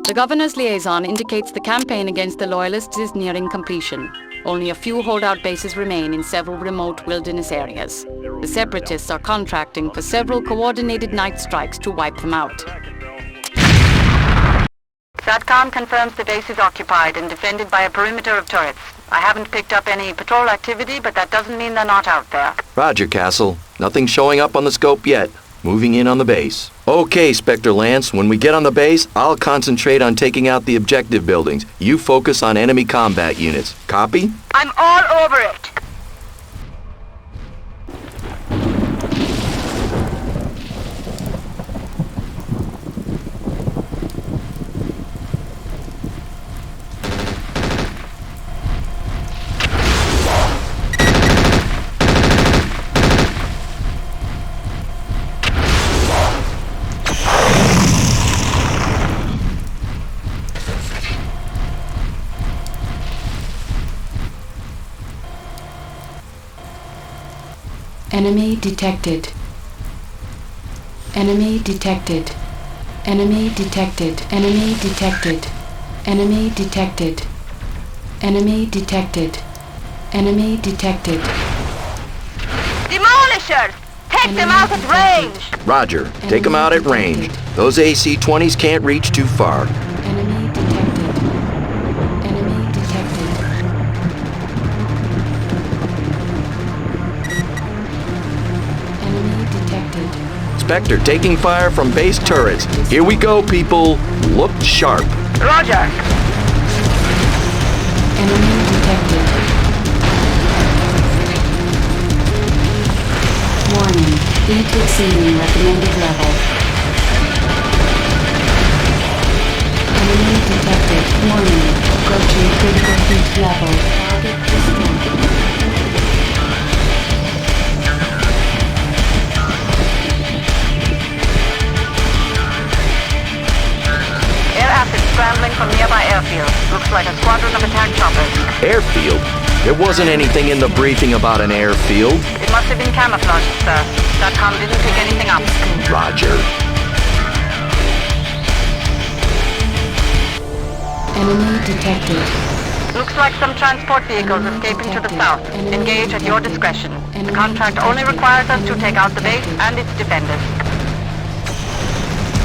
The Governor's liaison indicates the campaign against the Loyalists is nearing completion. Only a few holdout bases remain in several remote wilderness areas. The Separatists are contracting for several coordinated night strikes to wipe them out. SATCOM confirms the base is occupied and defended by a perimeter of turrets. I haven't picked up any patrol activity, but that doesn't mean they're not out there. Roger, Castle. Nothing showing up on the scope yet. Moving in on the base. Okay, Spectre Lance, when we get on the base, I'll concentrate on taking out the objective buildings. You focus on enemy combat units. Copy? I'm all over it. Enemy detected. Enemy detected. Enemy detected. Enemy detected. Enemy detected. Enemy detected. Enemy detected. Demolishers! Take them out at range! Roger. Take them out at range. Those AC-20s can't reach too far. Enemy detected. Enemy detected. Enemy detected. Spectre taking fire from base turrets. Here we go, people. Look sharp. Roger. Enemy detected. Warning. Heat exceeding recommended level. Enemy detected. Warning. Approaching critical heat level. Target disconnected. Air acid scrambling from nearby airfield. Looks like a squadron of attack choppers. Airfield? There wasn't anything in the briefing about an airfield. It must have been camouflaged, sir. SATCOM didn't pick anything up. Roger. Enemy detected. Looks like some transport vehicles escaping to the south. Engage at your discretion. The contract only requires us to take out the base and its defenders.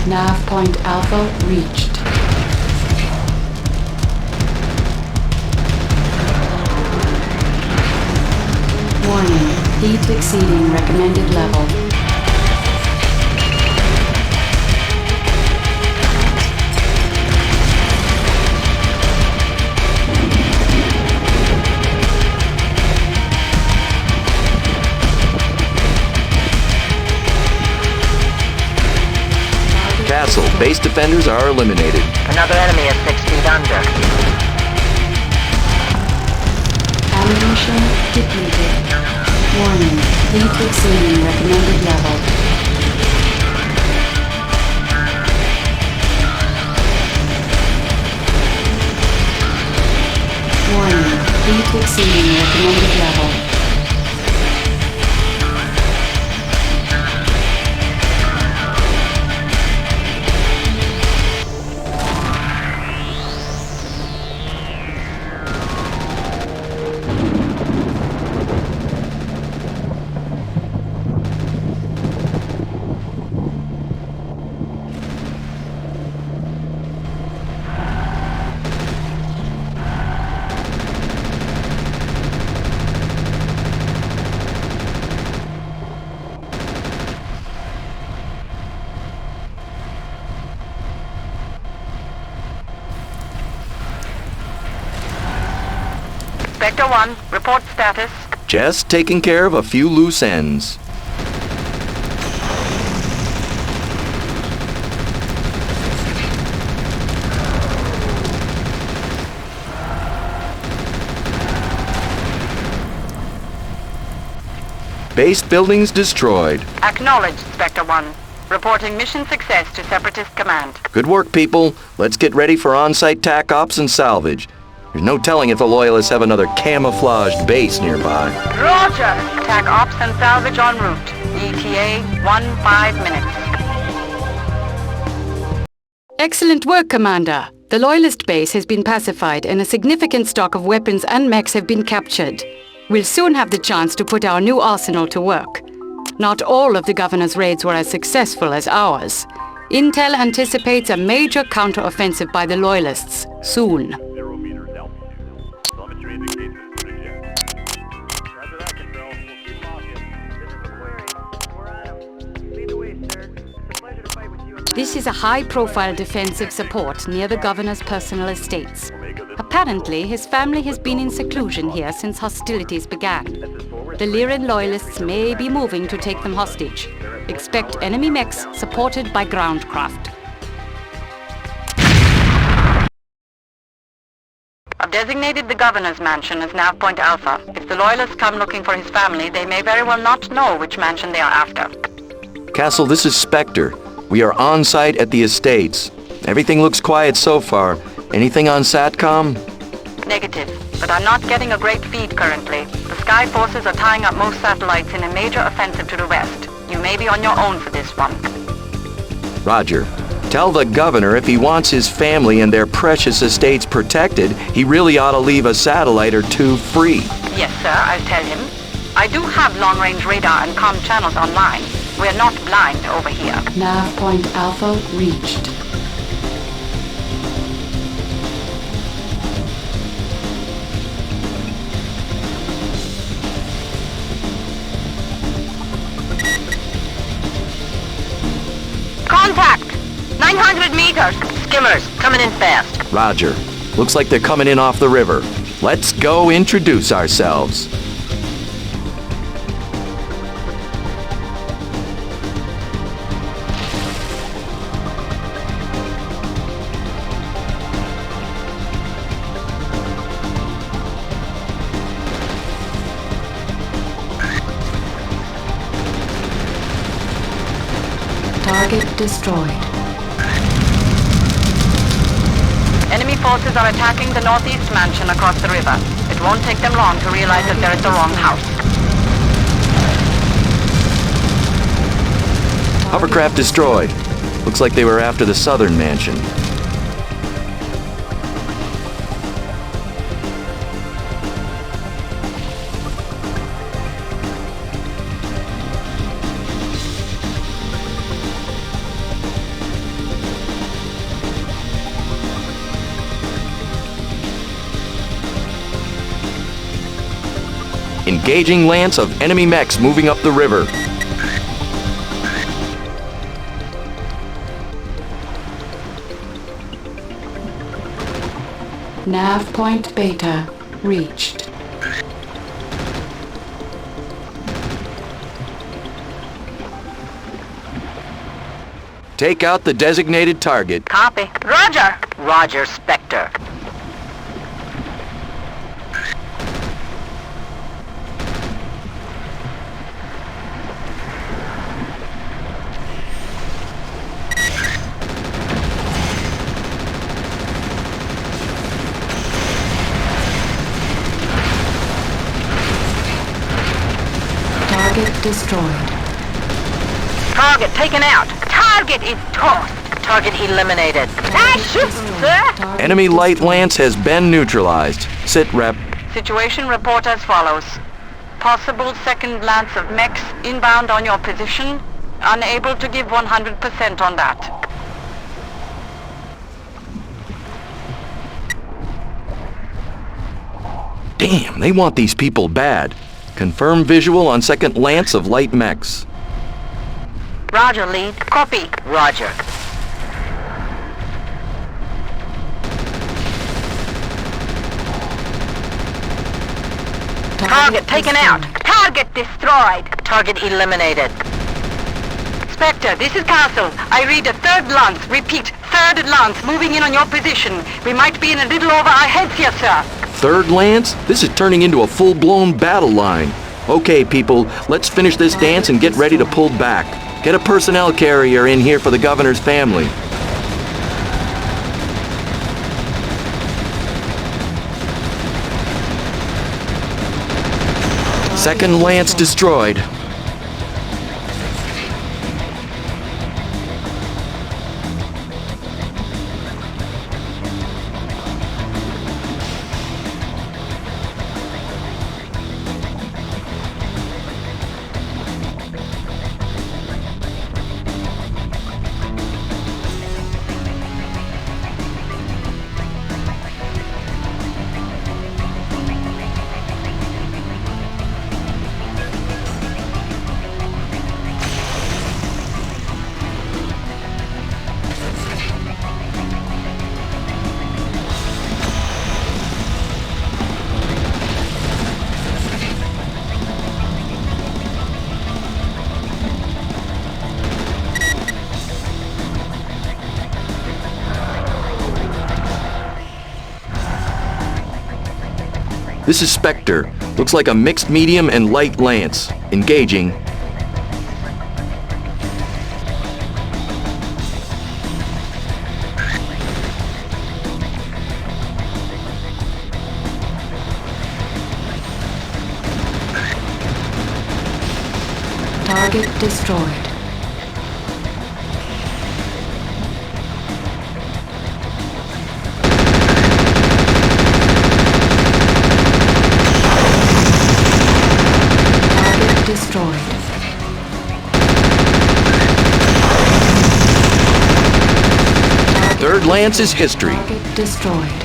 Nav point Alpha reached. Warning. Heat exceeding recommended level. Castle, base defenders are eliminated. Another enemy is 6 feet under. Ammunition depleted. Warning. Heat exceeding recommended level. Warning. Heat exceeding recommended level. Vector 1, report status. Just taking care of a few loose ends. Base buildings destroyed. Acknowledged, Spectre 1. Reporting mission success to Separatist Command. Good work, people. Let's get ready for on-site TAC ops and salvage. There's no telling if the Loyalists have another camouflaged base nearby. Roger! Attack ops and salvage en route. ETA, 15 minutes. Excellent work, Commander. The Loyalist base has been pacified and a significant stock of weapons and mechs have been captured. We'll soon have the chance to put our new arsenal to work. Not all of the Governor's raids were as successful as ours. Intel anticipates a major counter-offensive by the Loyalists soon. 0 meters altitude. Telemetry indicates moving jet. Roger that, Control. We'll keep them off you. This is MechWarrior. We're on 'em. Lead the way, sir. It's a pleasure to fight with you. This is a high-profile defensive support near the Governor's personal estates. Apparently, his family has been in seclusion here since hostilities began. The Lyran Loyalists may be moving to take them hostage. Expect enemy mechs supported by ground craft. I've designated the Governor's mansion as Nav Point Alpha. If the Loyalists come looking for his family, they may very well not know which mansion they are after. Castle, this is Spectre. We are on site at the estates. Everything looks quiet so far. Anything on SATCOM? Negative, but I'm not getting a great feed currently. The Sky Forces are tying up most satellites in a major offensive to the west. You may be on your own for this one. Roger. Tell the Governor if he wants his family and their precious estates protected, he really ought to leave a satellite or two free. Yes, sir, I'll tell him. I do have long-range radar and comm channels online. We're not blind over here. Nav point Alpha reached. Contact! 900 meters! Skimmers, coming in fast. Roger. Looks like they're coming in off the river. Let's go introduce ourselves. Target destroyed. Enemy forces are attacking the northeast mansion across the river. It won't take them long to realize that they're at the wrong house. Hovercraft destroyed. Looks like they were after the southern mansion. Engaging lance of enemy mechs moving up the river. Nav point Beta reached. Take out the designated target. Copy. Roger! Roger, Spectre. Target destroyed. Target taken out. Target is tossed. Target eliminated. Shoot, sir! Enemy light lance has been neutralized. Sit, Rep. Situation report as follows. Possible second lance of mechs inbound on your position. Unable to give 100% on that. Damn, they want these people bad. Confirm visual on second lance of light mechs. Roger, lead. Copy. Roger. Target taken out. Target destroyed. Target eliminated. Spectre, this is Castle. I read a third lance. Repeat, third lance moving in on your position. We might be in a little over our heads here, sir. Third lance? This is turning into a full-blown battle line. Okay, people, let's finish this dance and get ready to pull back. Get a personnel carrier in here for the Governor's family. Second lance destroyed. This is Spectre. Looks like a mixed medium and light lance. Engaging. Target destroyed. Target destroyed. Third lance is history. Target destroyed.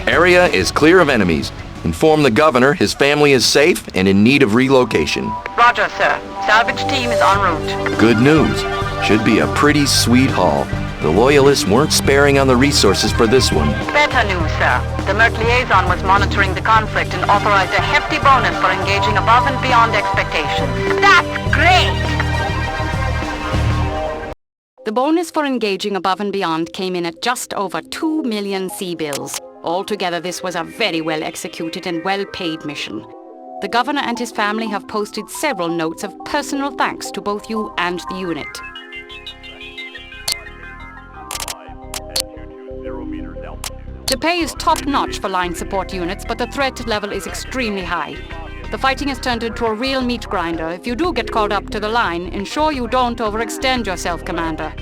Area is clear of enemies. Inform the governor his family is safe and in need of relocation. Roger, sir. Salvage team is en route. Good news. Should be a pretty sweet haul. The Loyalists weren't sparing on the resources for this one. Better news, sir. The Merc liaison was monitoring the conflict and authorized a hefty bonus for engaging above and beyond expectations. That's great! The bonus for engaging above and beyond came in at just over 2 million C-bills. Altogether, this was a very well executed and well-paid mission. The governor and his family have posted several notes of personal thanks to both you and the unit. 0 meters altitude. The pay is top-notch for line support units, but the threat level is extremely high. The fighting has turned into a real meat grinder. If you do get called up to the line, ensure you don't overextend yourself, Commander.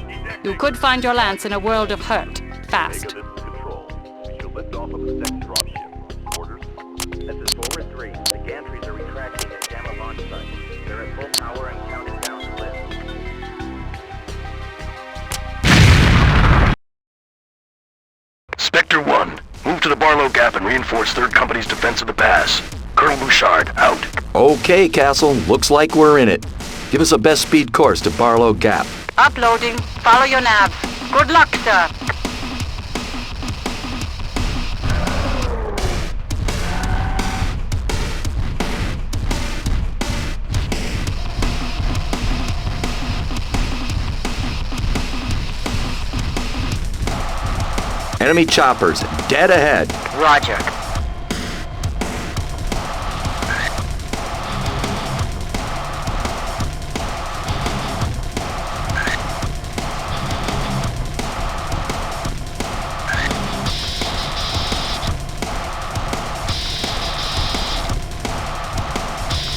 You could find your lance in a world of hurt, fast. Control. We should lift off of the second dropship. Orders. This is forward 3. The gantries are retracting at Gamma launch site. They're at full power and counting down to lift. Spectre 1, move to the Barlow Gap and reinforce 3rd Company's defense of the pass. Colonel Bouchard, out. Okay, Castle. Looks like we're in it. Give us a best speed course to Barlow Gap. Uploading. Follow your nav. Good luck, sir. Enemy choppers, dead ahead. Roger.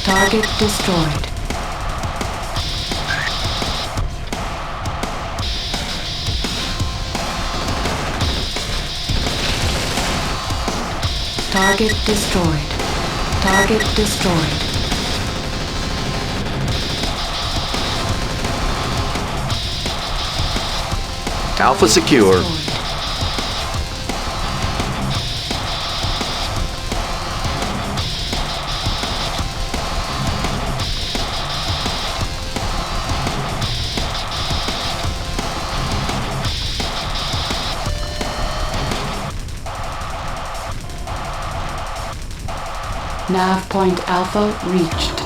Target destroyed. Target destroyed. Target destroyed. Alpha secure. Destroyed. Nav point Alpha reached.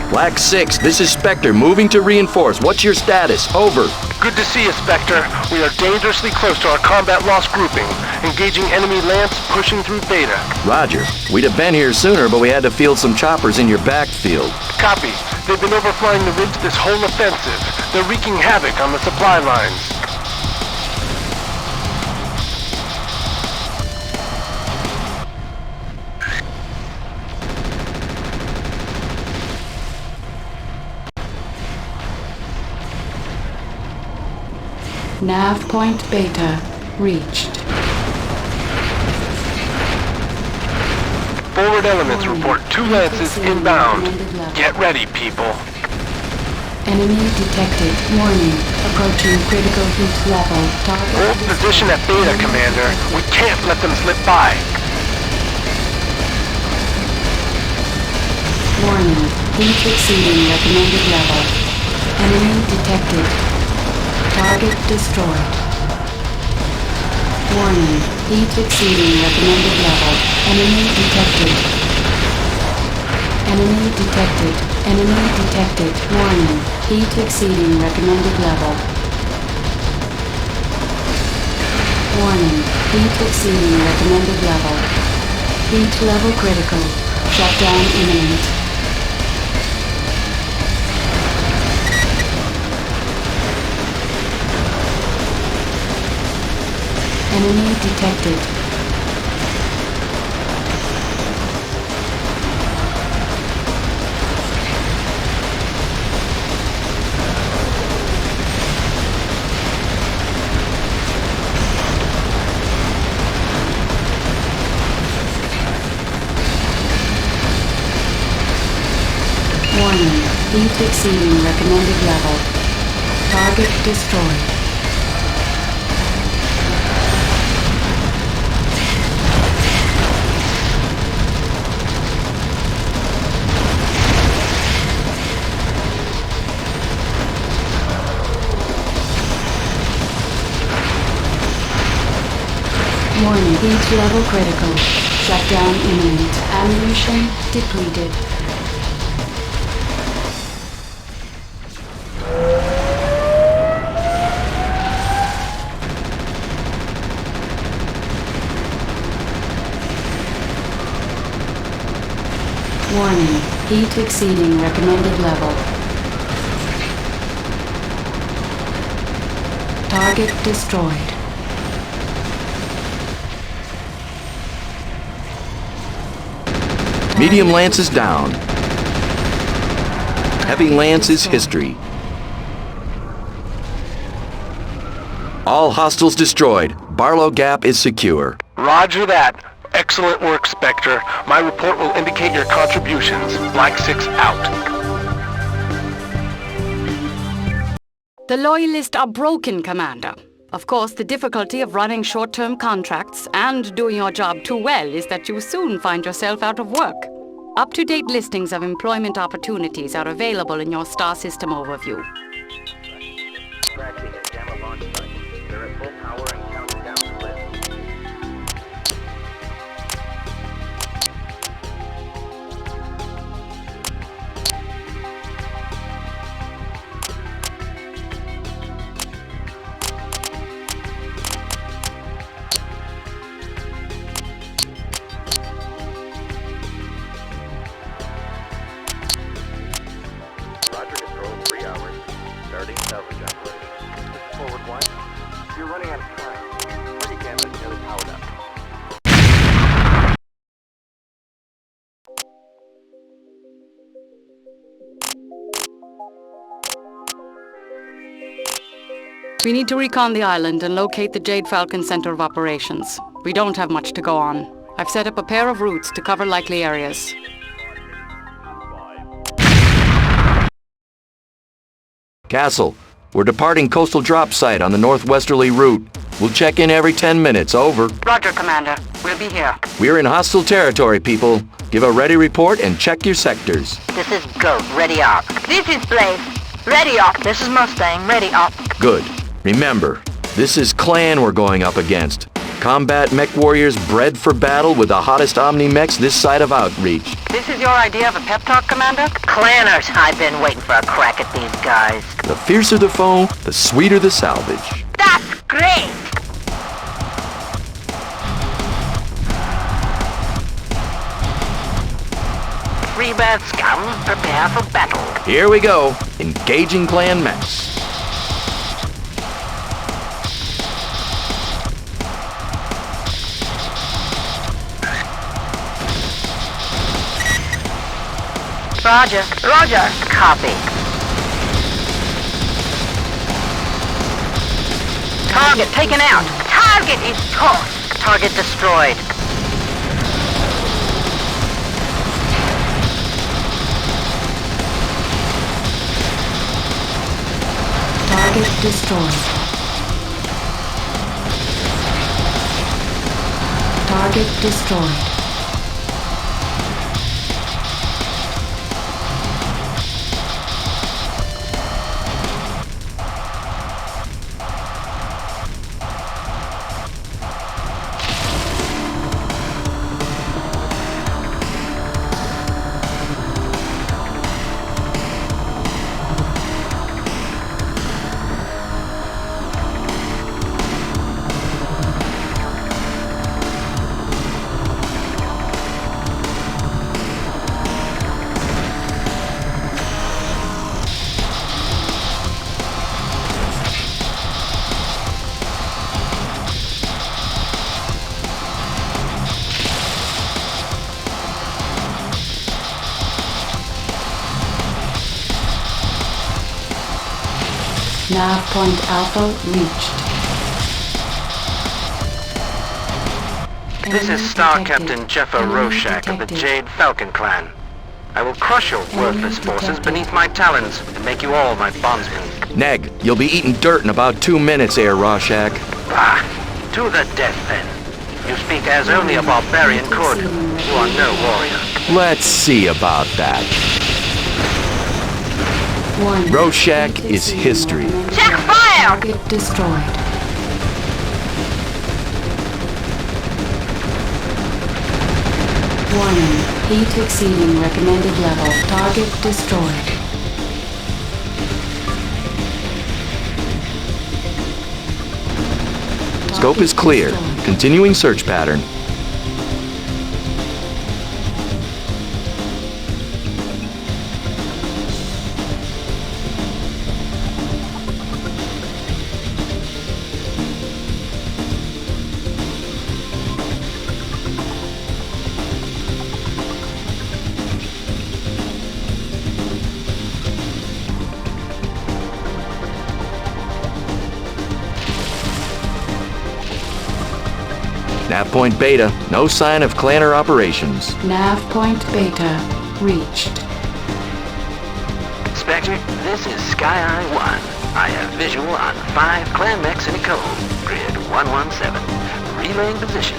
Black 6, this is Spectre, moving to reinforce. What's your status? Over. Good to see you, Spectre. We are dangerously close to our combat loss grouping. Engaging enemy Lance, pushing through Beta. Roger. We'd have been here sooner, but we had to field some choppers in your backfield. Copy. They've been overflying the ridge this whole offensive. They're wreaking havoc on the supply lines. Nav point Beta reached. Forward elements report 2 Lances inbound. Get ready, people. Enemy detected. Warning. Approaching critical heat level. Target. Hold position at Beta, Commander. We can't let them slip by. Warning. Heat exceeding recommended level. Enemy detected. Target destroyed. Warning. Heat exceeding recommended level. Enemy detected. Enemy detected. Enemy detected. Warning. Heat exceeding recommended level. Warning. Heat exceeding recommended level. Heat level critical. Shutdown imminent. Enemy detected. Warning. Heat exceeding recommended level. Target destroyed. Warning. Heat level critical. Shutdown imminent. Ammunition depleted. Warning. Heat exceeding recommended level. Target destroyed. Medium Lance is down. Heavy Lance is history. All hostiles destroyed. Barlow Gap is secure. Roger that. Excellent work, Spectre. My report will indicate your contributions. Black 6 out. The Loyalists are broken, Commander. Of course, the difficulty of running short-term contracts and doing your job too well is that you soon find yourself out of work. Up-to-date listings of employment opportunities are available in your star system overview. Tracking at Gamma launch site. They're at full power and counting down the list. Roger, control 3 hours. Starting salvage operation. This is forward 1. You're running out of time. Pretty Gamma is nearly powered up. We need to recon the island and locate the Jade Falcon Center of Operations. We don't have much to go on. I've set up a pair of routes to cover likely areas. Castle, we're departing Coastal Drop Site on the northwesterly route. We'll check in every 10 minutes, over. Roger, Commander. We'll be here. We're in hostile territory, people. Give a ready report and check your sectors. This is Goat. Ready up. This is Blaze. Ready up. This is Mustang. Ready up. Good. Remember, this is Clan we're going up against. Combat mech warriors bred for battle with the hottest Omni-Mechs this side of Outreach. This is your idea of a pep talk, Commander? Clanners. I've been waiting for a crack at these guys. The fiercer the foe, the sweeter the salvage. That's great! Rebirth scum, prepare for battle. Here we go. Engaging Clan mechs. Roger. Roger. Copy. Target taken out. Target is tossed. Target destroyed. Target destroyed. Target destroyed. Nav point Alpha reached. This is Star Captain Jeffa Roshak of the Jade Falcon clan. I will crush your worthless forces beneath my talons and make you all my bondsmen. Neg, you'll be eating dirt in about 2 minutes, Air Rorschach. Ah, to the death then. You speak as only a barbarian could. You are no warrior. Let's see about that. Warning. Rorschach is history. Check fire! Target destroyed. Warning. Heat exceeding recommended level. Target destroyed. Scope is clear. Continuing search pattern. Nav point Beta, no sign of clanner operations. Nav point Beta reached. Spectre, this is Sky Eye 1. I have visual on 5 clan mechs in a code. Grid 117. Relaying position.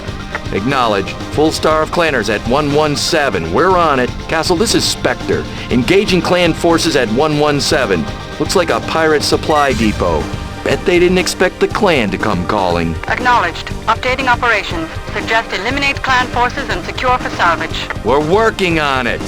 Acknowledge. Full star of clanners at 117. We're on it. Castle, this is Spectre. Engaging clan forces at 117. Looks like a pirate supply depot. Bet they didn't expect the clan to come calling. Acknowledged. Updating operations. Suggest eliminate clan forces and secure for salvage. We're working on it.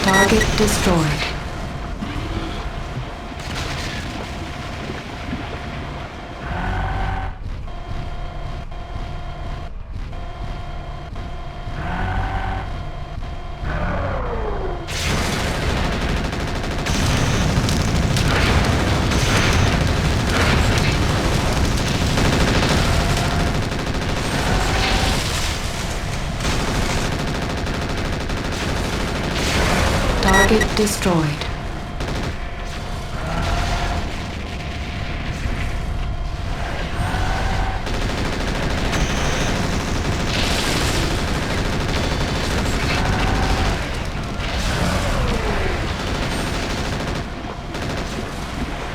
Target destroyed. Target destroyed.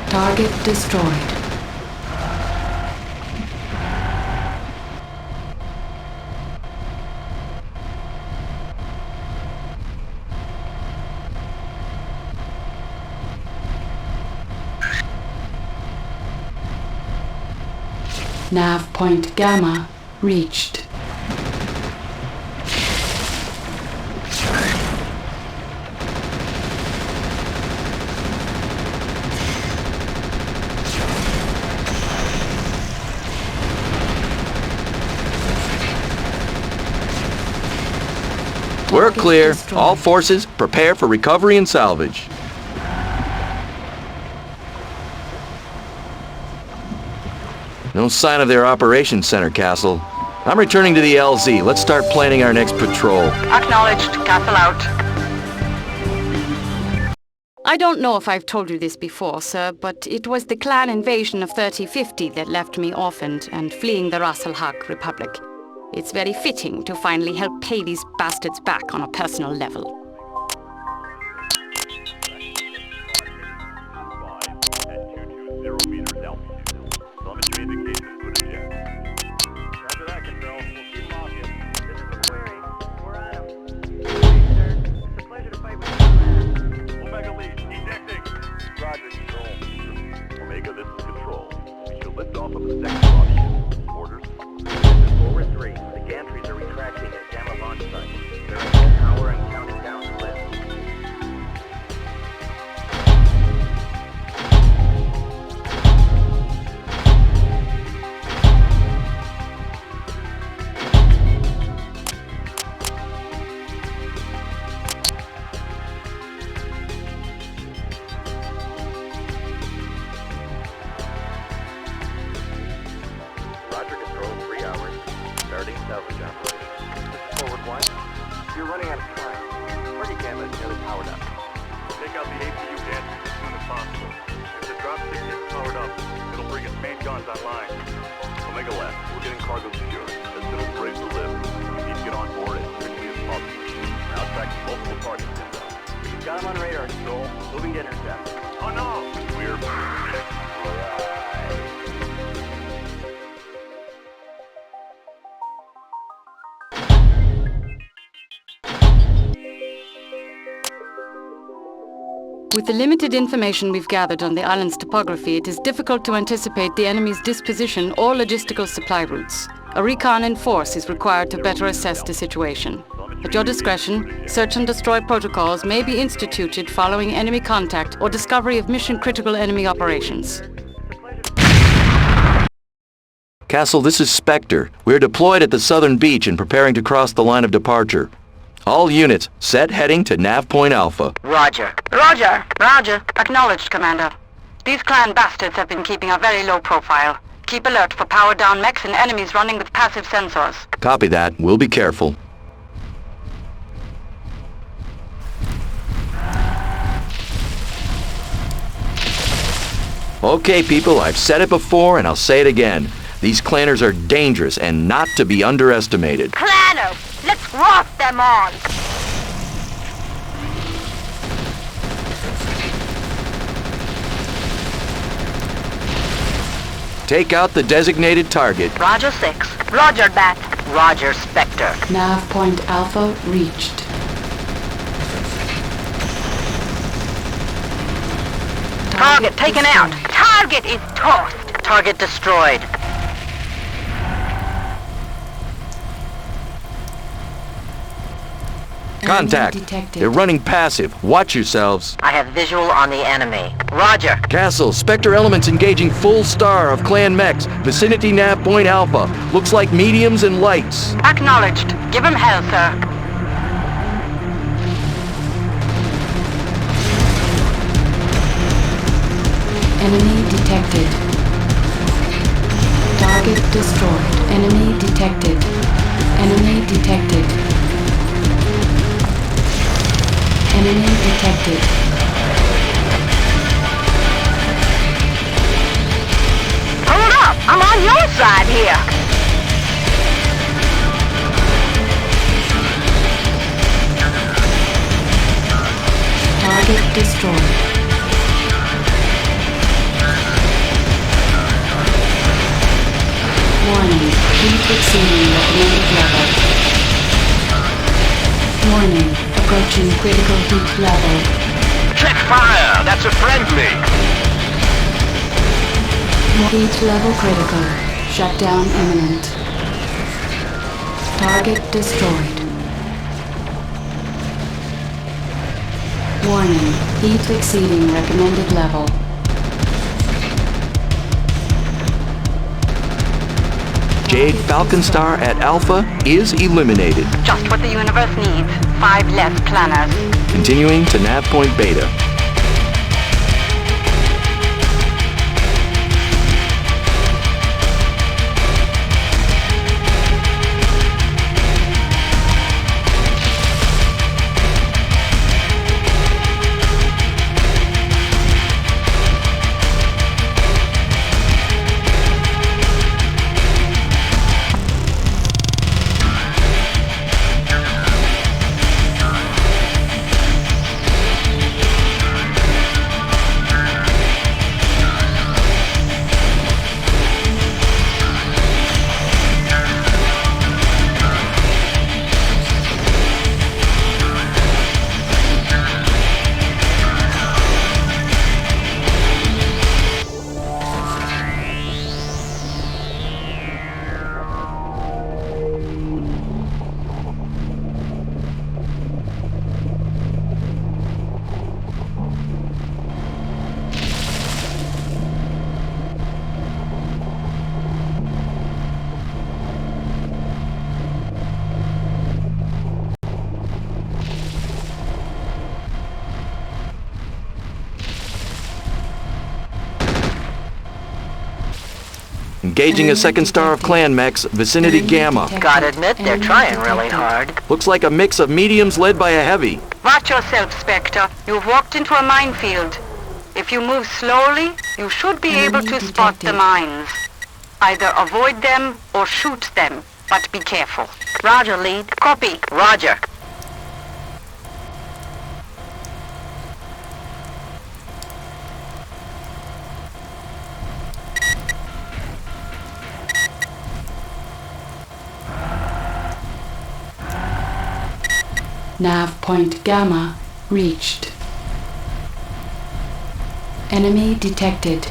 Target destroyed. Nav point Gamma reached. We're Target clear. destroyed. All forces, prepare for recovery and salvage. No sign of their operations center, Castle. I'm returning to the LZ. Let's start planning our next patrol. Acknowledged. Castle out. I don't know if I've told you this before, sir, but it was the clan invasion of 3050 that left me orphaned and fleeing the Ras Al Haq Republic. It's very fitting to finally help pay these bastards back on a personal level. Forward 3. The gantries are retracting at Gamma launch site. There is no power. salvage operation. This is forward one. You're running out of time. Target gamma is nearly powered up. Take out the APU gadgets as soon as possible. If the dropship gets powered up, it'll bring its main guns online. Omega Lab, we're getting cargo secure. As soon as we're able to live, we need to get on board as quickly as possible. We're now tracking multiple targets inbound. We've got them on radar, Control. Moving to intercept. Oh no! We're... With the limited information we've gathered on the island's topography, it is difficult to anticipate the enemy's disposition or logistical supply routes. A recon in force is required to better assess the situation. At your discretion, search and destroy protocols may be instituted following enemy contact or discovery of mission-critical enemy operations. Castle, this is Spectre. We're deployed at the southern beach and preparing to cross the line of departure. All units, set heading to Nav Point Alpha. Roger. Roger. Roger. Acknowledged, Commander. These clan bastards have been keeping a very low profile. Keep alert for powered-down mechs and enemies running with passive sensors. Copy that. We'll be careful. Okay, people, I've said it before and I'll say it again. These clanners are dangerous and not to be underestimated. Clanners! Let's roast them all! Take out the designated target. Roger 6. Roger that. Roger Spectre. Nav point Alpha reached. Target taken out. Target is toast. Target destroyed. Contact. Enemy detected. They're running passive. Watch yourselves. I have visual on the enemy. Roger. Castle, Spectre elements engaging full star of clan mechs. Vicinity Nav Point Alpha. Looks like mediums and lights. Acknowledged. Give him hell, sir. Enemy detected. Target destroyed. Enemy detected. Enemy detected. Enemy detected. Hold up! I'm on your side here! Target destroyed. Warning. Heat exceeding recommended level. Warning. Approaching critical heat level. Check fire! That's a friendly! Heat level critical. Shutdown imminent. Target destroyed. Warning. Heat exceeding recommended level. Jade Falcon Star at Alpha is eliminated. Just what the universe needs. 5 less planners. Continuing to Nav Point Beta. Engaging a second star of clan mechs, vicinity Gamma. Gotta admit, they're trying really hard. Looks like a mix of mediums led by a heavy. Watch yourself, Spectre. You've walked into a minefield. If you move slowly, you should be able to spot the mines. Either avoid them or shoot them, but be careful. Roger, lead. Copy. Roger. Nav point Gamma reached. Enemy detected.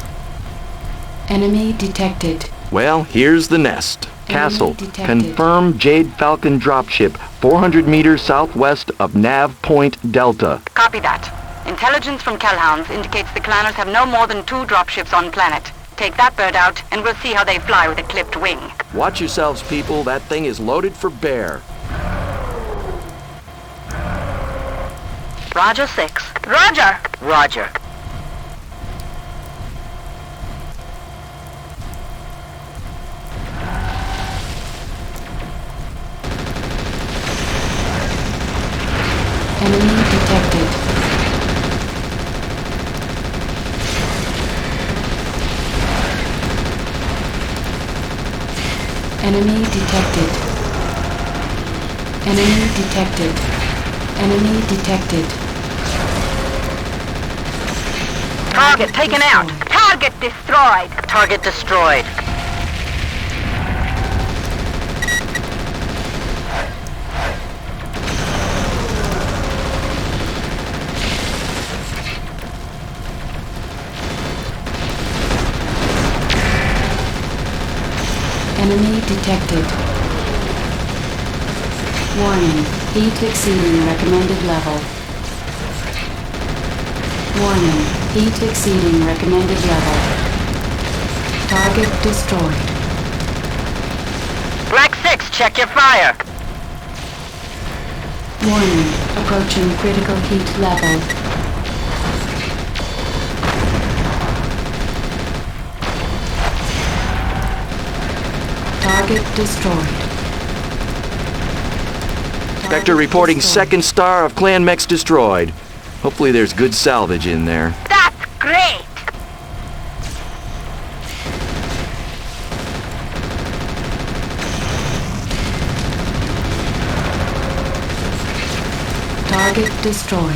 Enemy detected. Well, here's the nest. Castle, detected. confirm Jade Falcon dropship 400 meters southwest of Nav Point Delta. Copy that. Intelligence from Calhounds indicates the clanners have no more than 2 dropships on planet. Take that bird out, and we'll see how they fly with a clipped wing. Watch yourselves, people. That thing is loaded for bear. Roger 6. Roger! Roger. Enemy detected. Enemy detected. Enemy detected. Enemy detected. Target taken out. Target destroyed. Target destroyed. Enemy detected. Warning, heat exceeding recommended level. Warning, heat exceeding recommended level. Target destroyed. Black 6, check your fire. Warning, approaching critical heat level. Target destroyed. Spectre reporting second star of clan mechs destroyed. Hopefully there's good salvage in there. That's great! Target destroyed.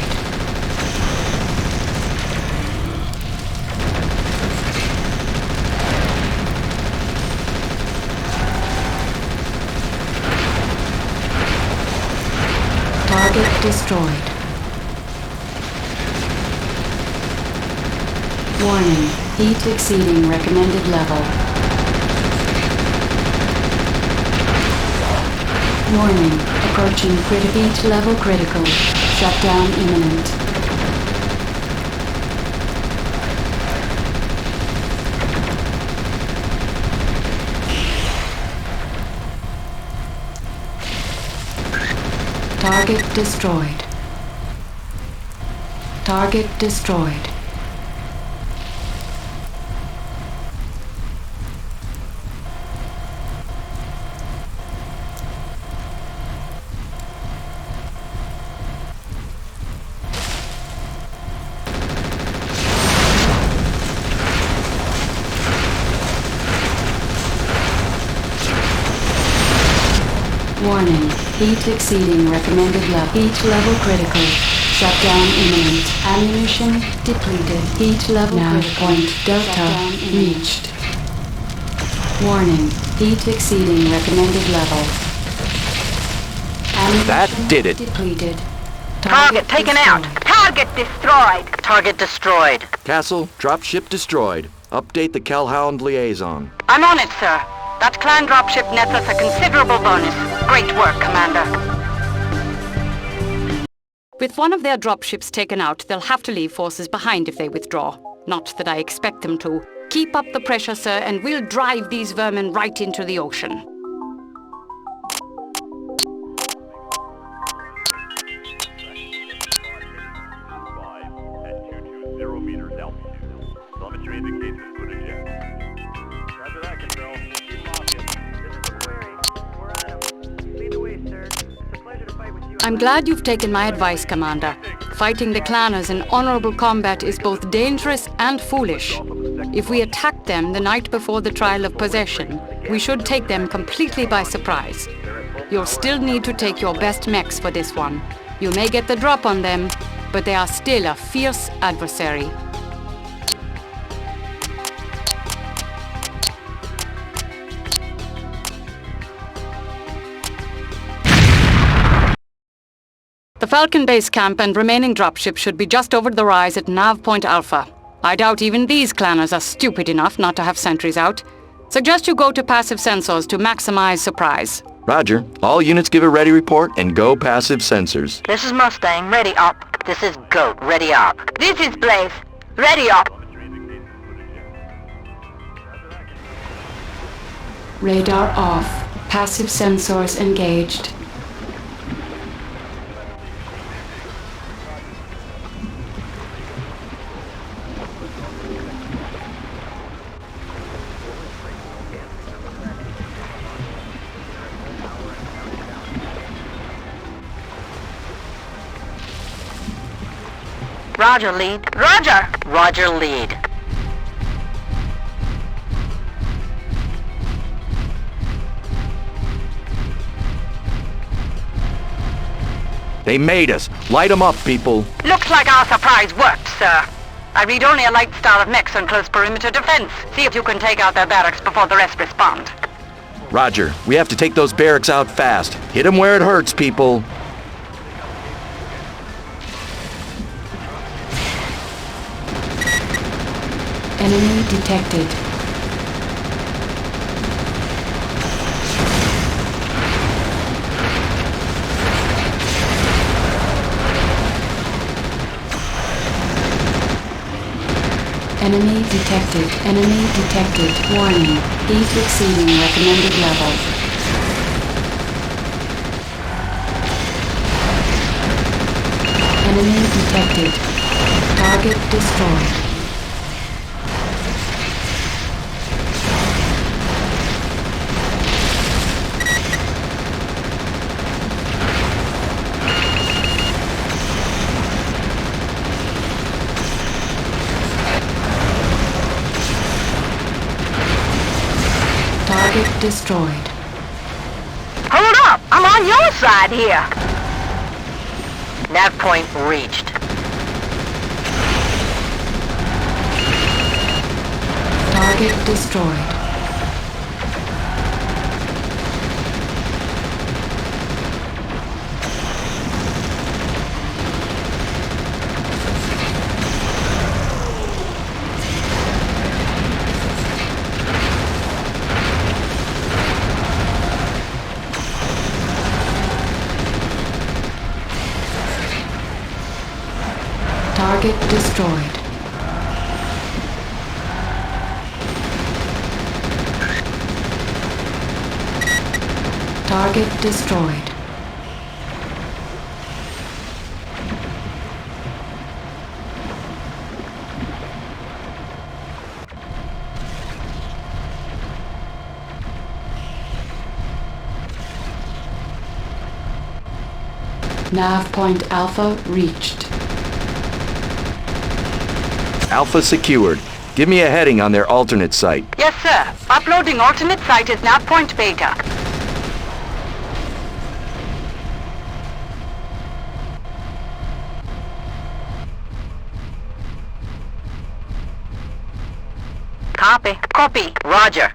Target destroyed. Warning, heat exceeding recommended level. Warning, approaching heat level critical. Shutdown imminent. Target destroyed. Target destroyed. Warning, heat exceeding recommended level. Heat level critical. Shutdown imminent. Ammunition depleted. Heat level critical. Point Delta reached. Warning, heat exceeding recommended level. Ammunition That did it. Depleted. Target taken out. Target destroyed. Target destroyed. Castle, dropship destroyed. Update the Calhound liaison. I'm on it, sir. That clan dropship nets us a considerable bonus. Great work, Commander. With one of their dropships taken out, they'll have to leave forces behind if they withdraw. Not that I expect them to. Keep up the pressure, sir, and we'll drive these vermin right into the ocean. At 220 meters altitude. Telemetry indicates this footage in. Roger that, Control. I'm glad you've taken my advice, Commander. Fighting the clanners in honorable combat is both dangerous and foolish. If we attack them the night before the trial of possession, we should take them completely by surprise. You'll still need to take your best mechs for this one. You may get the drop on them, but they are still a fierce adversary. The Falcon base camp and remaining dropship should be just over the rise at Nav Point Alpha. I doubt even these clanners are stupid enough not to have sentries out. Suggest you go to passive sensors to maximize surprise. Roger. All units give a ready report and go passive sensors. This is Mustang, ready up. This is Goat, ready up. This is Blaze, ready up. Radar off. Passive sensors engaged. Roger, lead. Roger! Roger, lead. They made us. Light them up, people. Looks like our surprise worked, sir. I read only a light style of mechs on close perimeter defense. See if you can take out their barracks before the rest respond. Roger. We have to take those barracks out fast. Hit them where it hurts, people. Enemy detected. Enemy detected. Enemy detected. Warning. Heat exceeding recommended level. Enemy detected. Target destroyed. Target destroyed. Hold up! I'm on your side here! Nav point reached. Target destroyed. Target destroyed. Target destroyed. Nav point Alpha reached. Alpha secured. Give me a heading on their alternate site. Yes, sir. Uploading alternate site is Nav point Beta. Copy. Copy. Roger.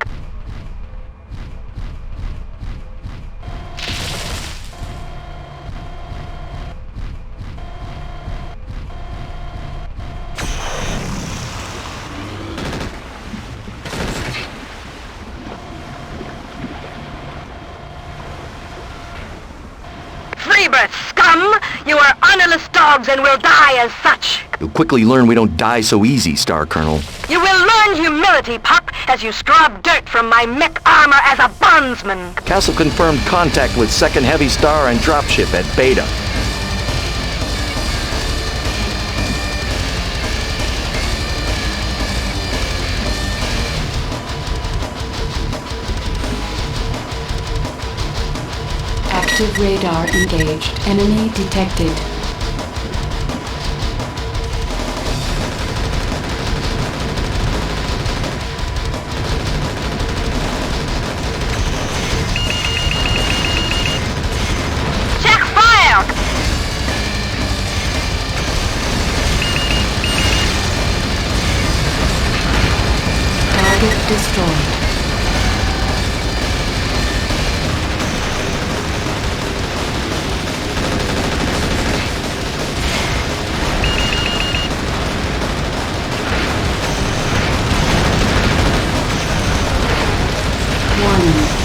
Freebirth scum! You are honorless dogs and will die as such! You'll quickly learn we don't die so easy, Star Colonel. You will learn humility, pup, as you scrub dirt from my mech armor as a bondsman! Castle confirmed contact with 2nd Heavy Star and dropship at Beta. Active radar engaged. Enemy detected. Check fire! Target destroyed.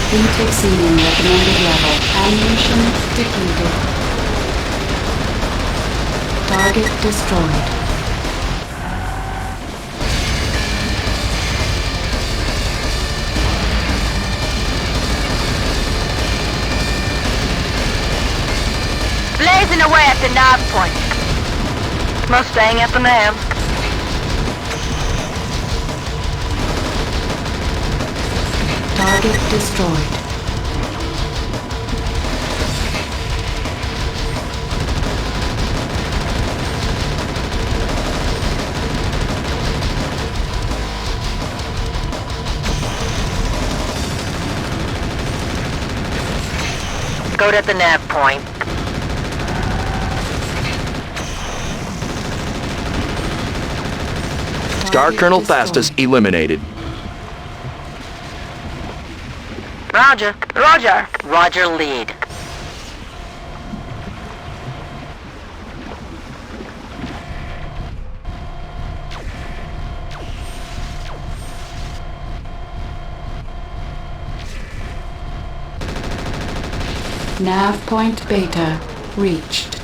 Heat exceeding recommended level. Ammunition depleted. Target destroyed. Blazing away at the nav point. Mustang at the nav. Target destroyed. Go to the nav point. Star Colonel Fastus eliminated. Roger. Roger. Roger lead. Nav point beta reached.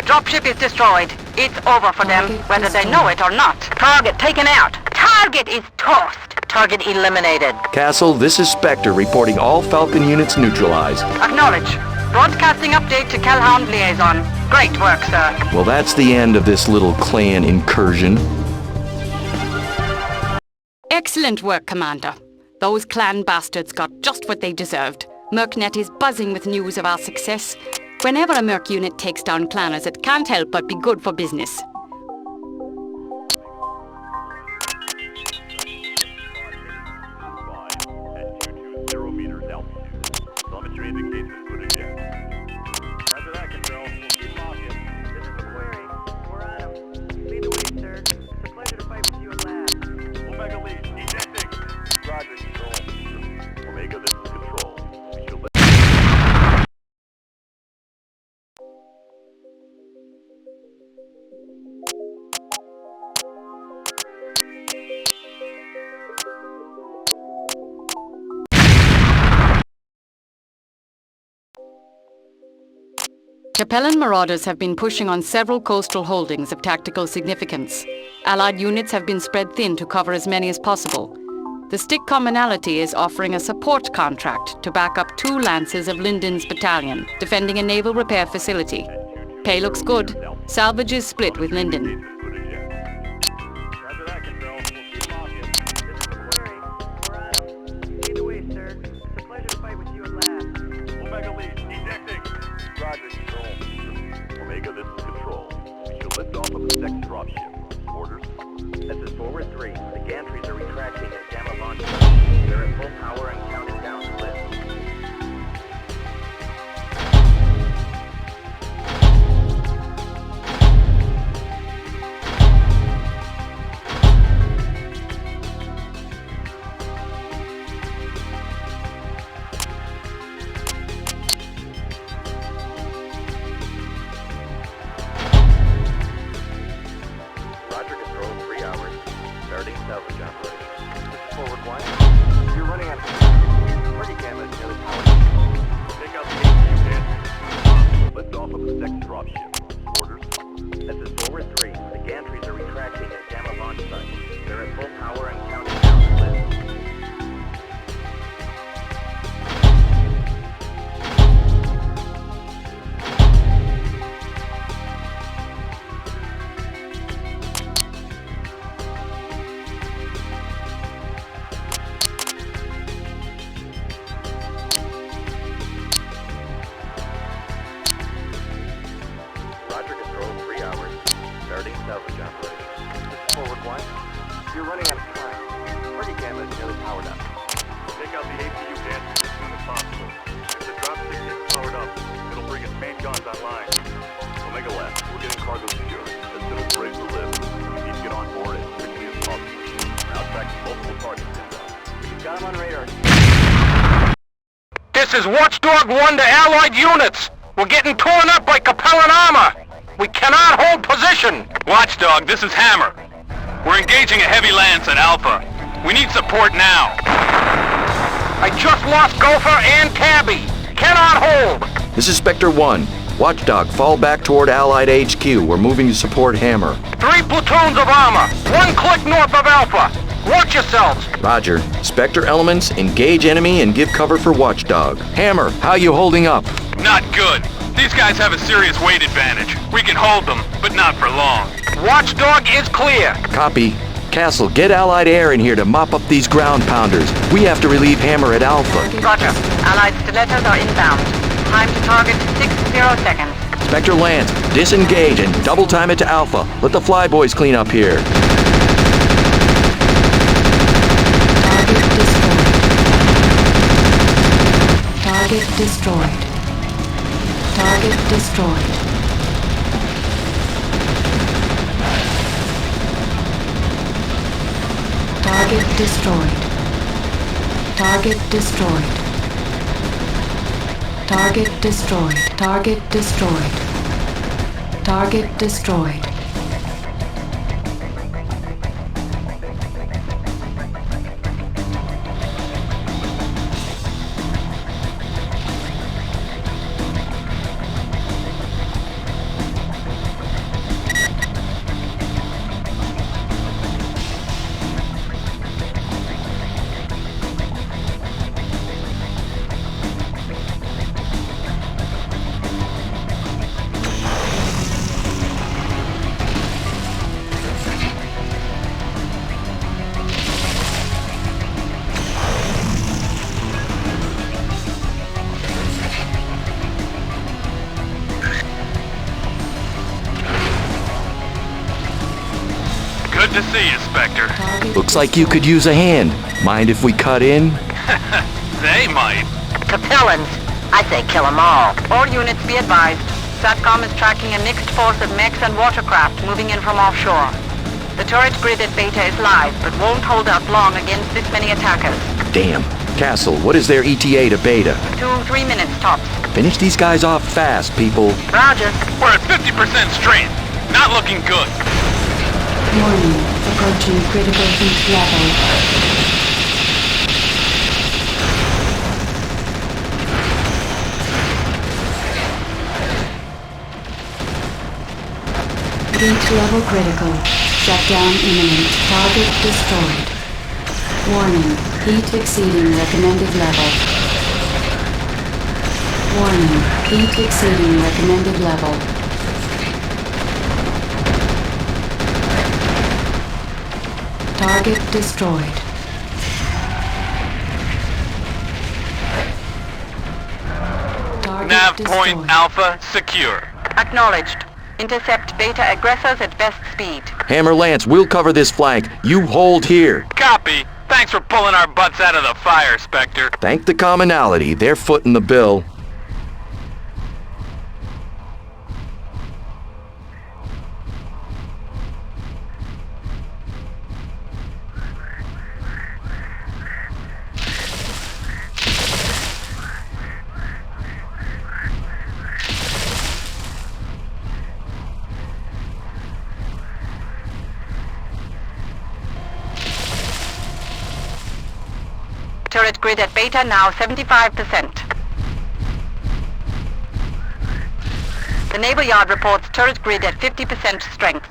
Dropship is destroyed. It's over for them, Target whether they destroyed. know it or not. Target taken out. Target is tossed. Target eliminated. Castle, this is Spectre reporting all Falcon units neutralized. Acknowledge. Broadcasting update to Calhoun Liaison. Great work, sir. Well, that's the end of this little clan incursion. Excellent work, Commander. Those clan bastards got just what they deserved. Mercnet is buzzing with news of our success. Whenever a Merc unit takes down clanners, it can't help but be good for business. At 220 meters altitude. Telemetry indicates input eject. Roger that, Control. We'll keep locking. This is MechWarrior. We're on him. Lead the way, sir. It's a pleasure to fight with you at last. Omega lead. Ejecting. Roger, Control. Omega, this is Control. We shall let... Capellan marauders have been pushing on several coastal holdings of tactical significance. Allied units have been spread thin to cover as many as possible. The Stick Commonality is offering a support contract to back up 2 Lances of Linden's battalion, defending a naval repair facility. Pay looks good. Salvage is split with Linden. Roger that, Control. We'll keep locking. This is MechWarrior. We're on him. Lead the way, sir. It's a pleasure to fight with you at last. Omega lead. Ejecting. Roger, Control. Omega, this is Control. We shall lift off of the second dropship. Orders? This is Forward 3. The gantries are retracting at Gamma launch site. They're at full power and counting down to lift. Roger, Control, 3 hours. Starting salvage operation. This is Forward 1. You're running out of time. Target gamma is nearly powered up. Take out the APU gantry. Lift off of the second dropship. Orders? This is Forward 3. The gantries are retracting at Gamma launch site. They're at full power and counting down to lift. Got him on radar. This is Watchdog 1 to Allied units. We're getting torn up by Capellan armor. We cannot hold position. Watchdog, this is Hammer. We're engaging a heavy lance at Alpha. We need support now. I just lost Gopher and Tabby. Cannot hold. This is Spectre 1. Watchdog, fall back toward Allied HQ. We're moving to support Hammer. 3 platoons of armor. 1 click north of Alpha. Watch yourselves. Roger. Spectre elements, engage enemy and give cover for Watchdog. Hammer, how you holding up? Not good. These guys have a serious weight advantage. We can hold them, but not for long. Watchdog is clear. Copy. Castle, get Allied air in here to mop up these ground pounders. We have to relieve Hammer at Alpha. Roger. Allied stilettos are inbound. Time to target 60 seconds. Spectre Lance, disengage and double time it to Alpha. Let the flyboys clean up here. Target destroyed. Target destroyed. Target destroyed. Target destroyed. Target destroyed. Target destroyed. Target destroyed. Good to see you, Spectre. Looks like you could use a hand. Mind if we cut in? They might. Capellans, I say kill them all. All units be advised. SATCOM is tracking a mixed force of mechs and watercraft moving in from offshore. The turret grid at Beta is live, but won't hold out long against this many attackers. Damn. Castle, what is their ETA to Beta? 2-3 minutes tops. Finish these guys off fast, people. Roger. We're at 50% strength. Not looking good. Warning. Approaching critical heat level. Heat level critical. Shutdown imminent. Target destroyed. Warning. Heat exceeding recommended level. Warning. Heat exceeding recommended level. Target destroyed. Target Nav destroyed. point Alpha secure. Acknowledged. Intercept Beta aggressors at best speed. Hammer Lance, we'll cover this flank. You hold here. Copy. Thanks for pulling our butts out of the fire, Spectre. Thank the commonality. They're footing the bill. Turret grid at Beta now 75%. The Naval Yard reports turret grid at 50% strength.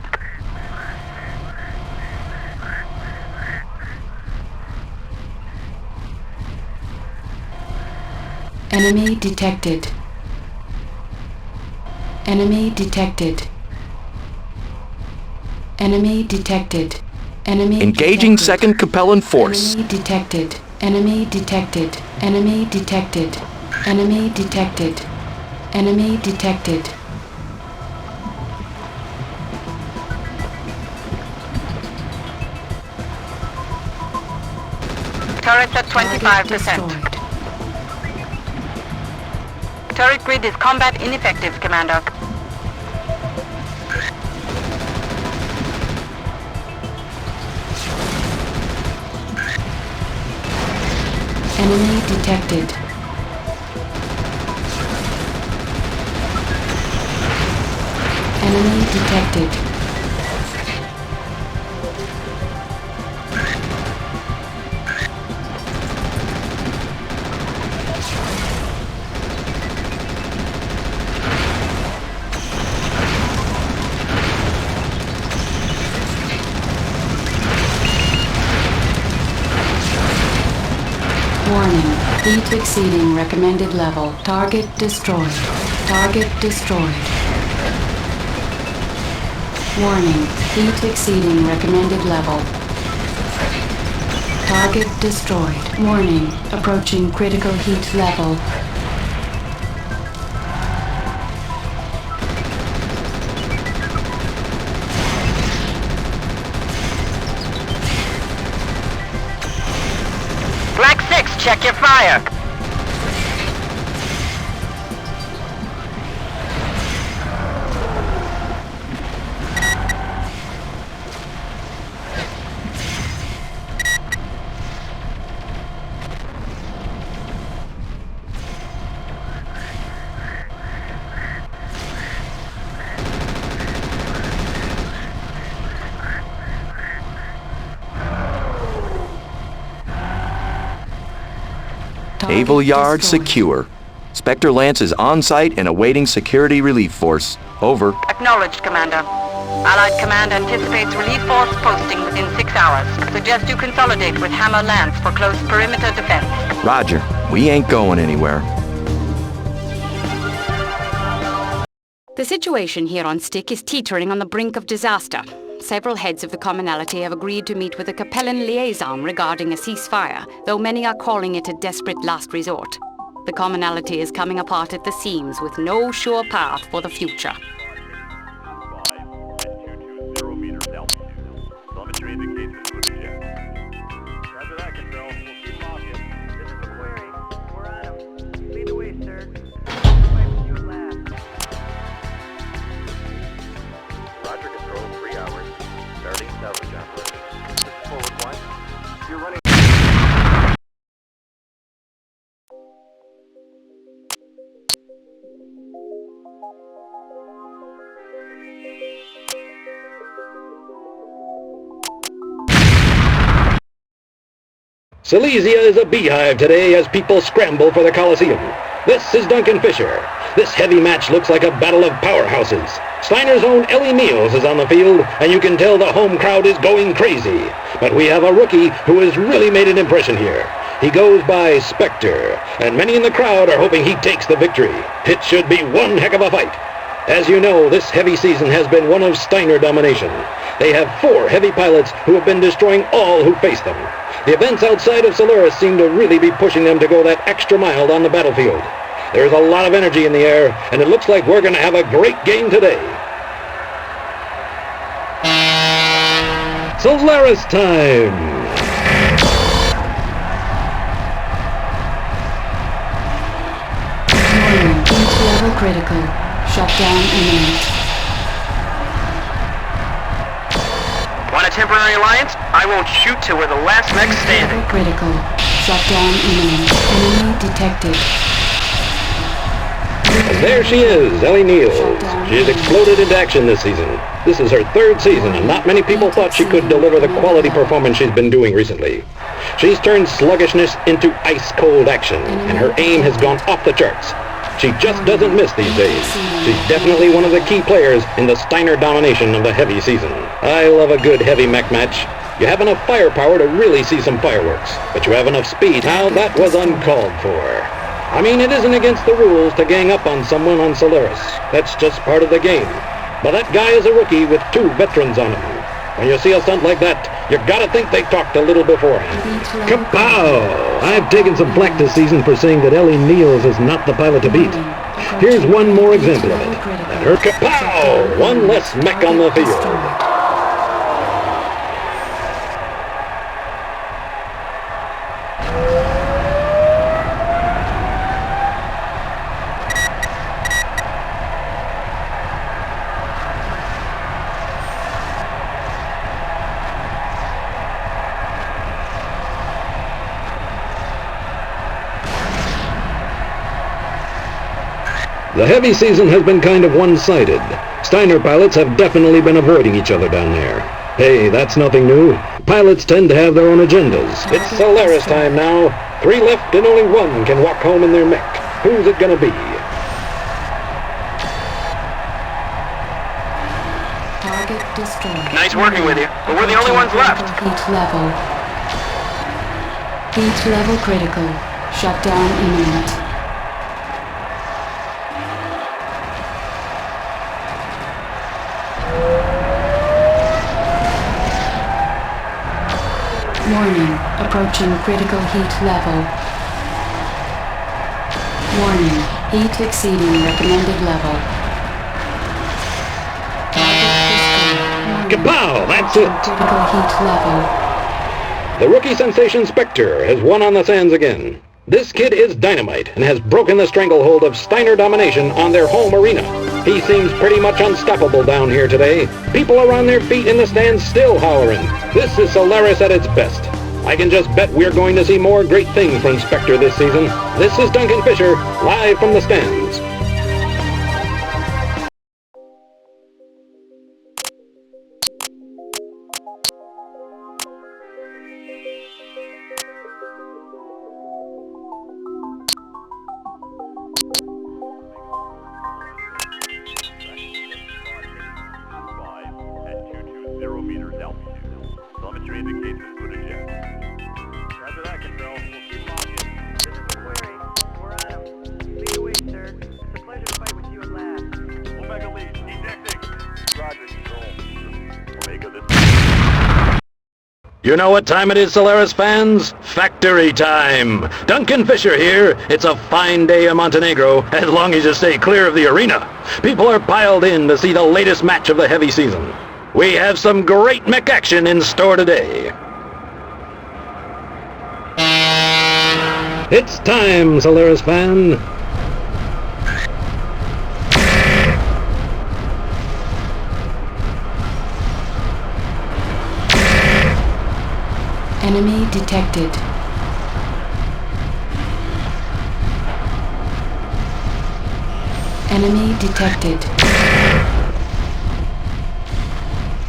Enemy detected. Enemy detected. Enemy detected. Enemy Engaging detected. second Capellan force. Enemy detected. Enemy detected. Enemy detected. Enemy detected. Enemy detected. Turrets at Target 25%. destroyed. Turret grid is combat ineffective, Commander. Enemy detected. Enemy detected. Warning. Heat exceeding recommended level. Target destroyed. Target destroyed. Warning. Heat exceeding recommended level. Target destroyed. Warning. Approaching critical heat level. Black 6, check your fire. Naval Target Yard destroyed. secure. Spectre Lance is on site and awaiting security relief force. Over. Acknowledged, Commander. Allied Command anticipates relief force posting within 6 hours. Suggest you consolidate with Hammer Lance for close perimeter defense. Roger. We ain't going anywhere. The situation here on Stick is teetering on the brink of disaster. Several heads of the commonality have agreed to meet with a Capellan liaison regarding a ceasefire, though many are calling it a desperate last resort. The commonality is coming apart at the seams with no sure path for the future. 5 at 220 meters altitude. Telemetry indicates a good jet. Roger that, Control. We'll keep them off you. This is MechWarrior. We're on them. Lead the way, sir. Fight with you at last. Roger, Control. 3 hours. Starting salvage operation. Forward 1. You're running. Silesia is a beehive today as people scramble for the Coliseum. This is Duncan Fisher. This heavy match looks like a battle of powerhouses. Steiner's own Ellie Neals is on the field, and you can tell the home crowd is going crazy. But we have a rookie who has really made an impression here. He goes by Spectre, and many in the crowd are hoping he takes the victory. It should be one heck of a fight. As you know, this heavy season has been one of Steiner domination. They have 4 heavy pilots who have been destroying all who face them. The events outside of Solaris seem to really be pushing them to go that extra mile on the battlefield. There's a lot of energy in the air, and it looks like we're going to have a great game today. Solaris time! Warning. Heat level critical. Shutdown imminent. Want a temporary alliance? I won't shoot till we're the last mech standing. Level critical. Shutdown imminent. Enemy detected. And there she is, Ellie Neals. She has exploded into action this season. This is her 3rd season, and not many people thought she could deliver the quality performance she's been doing recently. She's turned sluggishness into ice-cold action, and her aim has gone off the charts. She just doesn't miss these days. She's definitely one of the key players in the Steiner domination of the heavy season. I love a good heavy mech match. You have enough firepower to really see some fireworks, but you have enough speed. Now that was uncalled for. I mean, it isn't against the rules to gang up on someone on Solaris. That's just part of the game. But that guy is a rookie with 2 veterans on him. When you see a stunt like that, you gotta think they talked a little beforehand. Kapow! I've taken some flack this season for saying that Ellie Neals is not the pilot to beat. Here's one more example of it. And her kapow! One less mech on the field. The heavy season has been kind of one-sided. Steiner pilots have definitely been avoiding each other down there. Hey, that's nothing new. Pilots tend to have their own agendas. It's Solaris time now. 3 left and only 1 can walk home in their mech. Who's it gonna be? Target destroyed. Nice working with you, but we're the only ones left. Heat level. Heat level critical. Shutdown imminent. Warning, approaching critical heat level. Warning, heat exceeding recommended level. Kapow! That's it! Critical heat level. The rookie sensation Spectre has won on the sands again. This kid is dynamite and has broken the stranglehold of Steiner domination on their home arena. He seems pretty much unstoppable down here today. People are on their feet in the stands still hollering. This is Solaris at its best. I can just bet we're going to see more great things from Spectre this season. This is Duncan Fisher, live from the stands. At 220 meters altitude. Telemetry indicates it's good eject. Roger that, Control. We'll keep them on you. This is MechWarrior. We're on him. Lead away, sir. It's a pleasure to fight with you at last. Omega lead, ejecting. Roger, Control. Omega, this You know what time it is, Solaris fans? Factory time! Duncan Fisher here. It's a fine day in Montenegro, as long as you stay clear of the arena. People are piled in to see the latest match of the heavy season. We have some great mech action in store today. It's time, Solaris fan. Enemy detected. Enemy detected.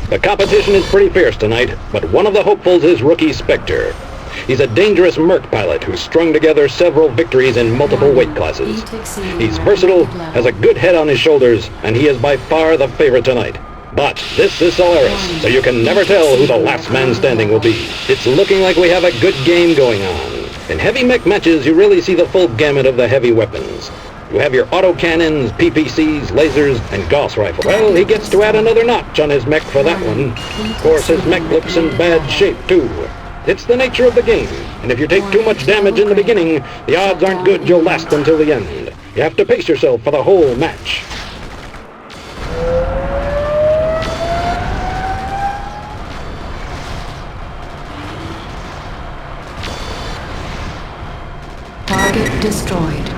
The competition is pretty fierce tonight, but one of the hopefuls is rookie Spectre. He's a dangerous merc pilot who's strung together several victories in multiple weight classes. He's versatile, has a good head on his shoulders, and he is by far the favorite tonight. But this is Solaris, so you can never tell who the last man standing will be. It's looking like we have a good game going on. In heavy mech matches, you really see the full gamut of the heavy weapons. You have your autocannons, PPCs, lasers, and Gauss rifle. Well, he gets to add another notch on his mech for that one. Of course, his mech looks in bad shape, too. It's the nature of the game, and if you take too much damage in the beginning, the odds aren't good you'll last until the end. You have to pace yourself for the whole match. Target destroyed.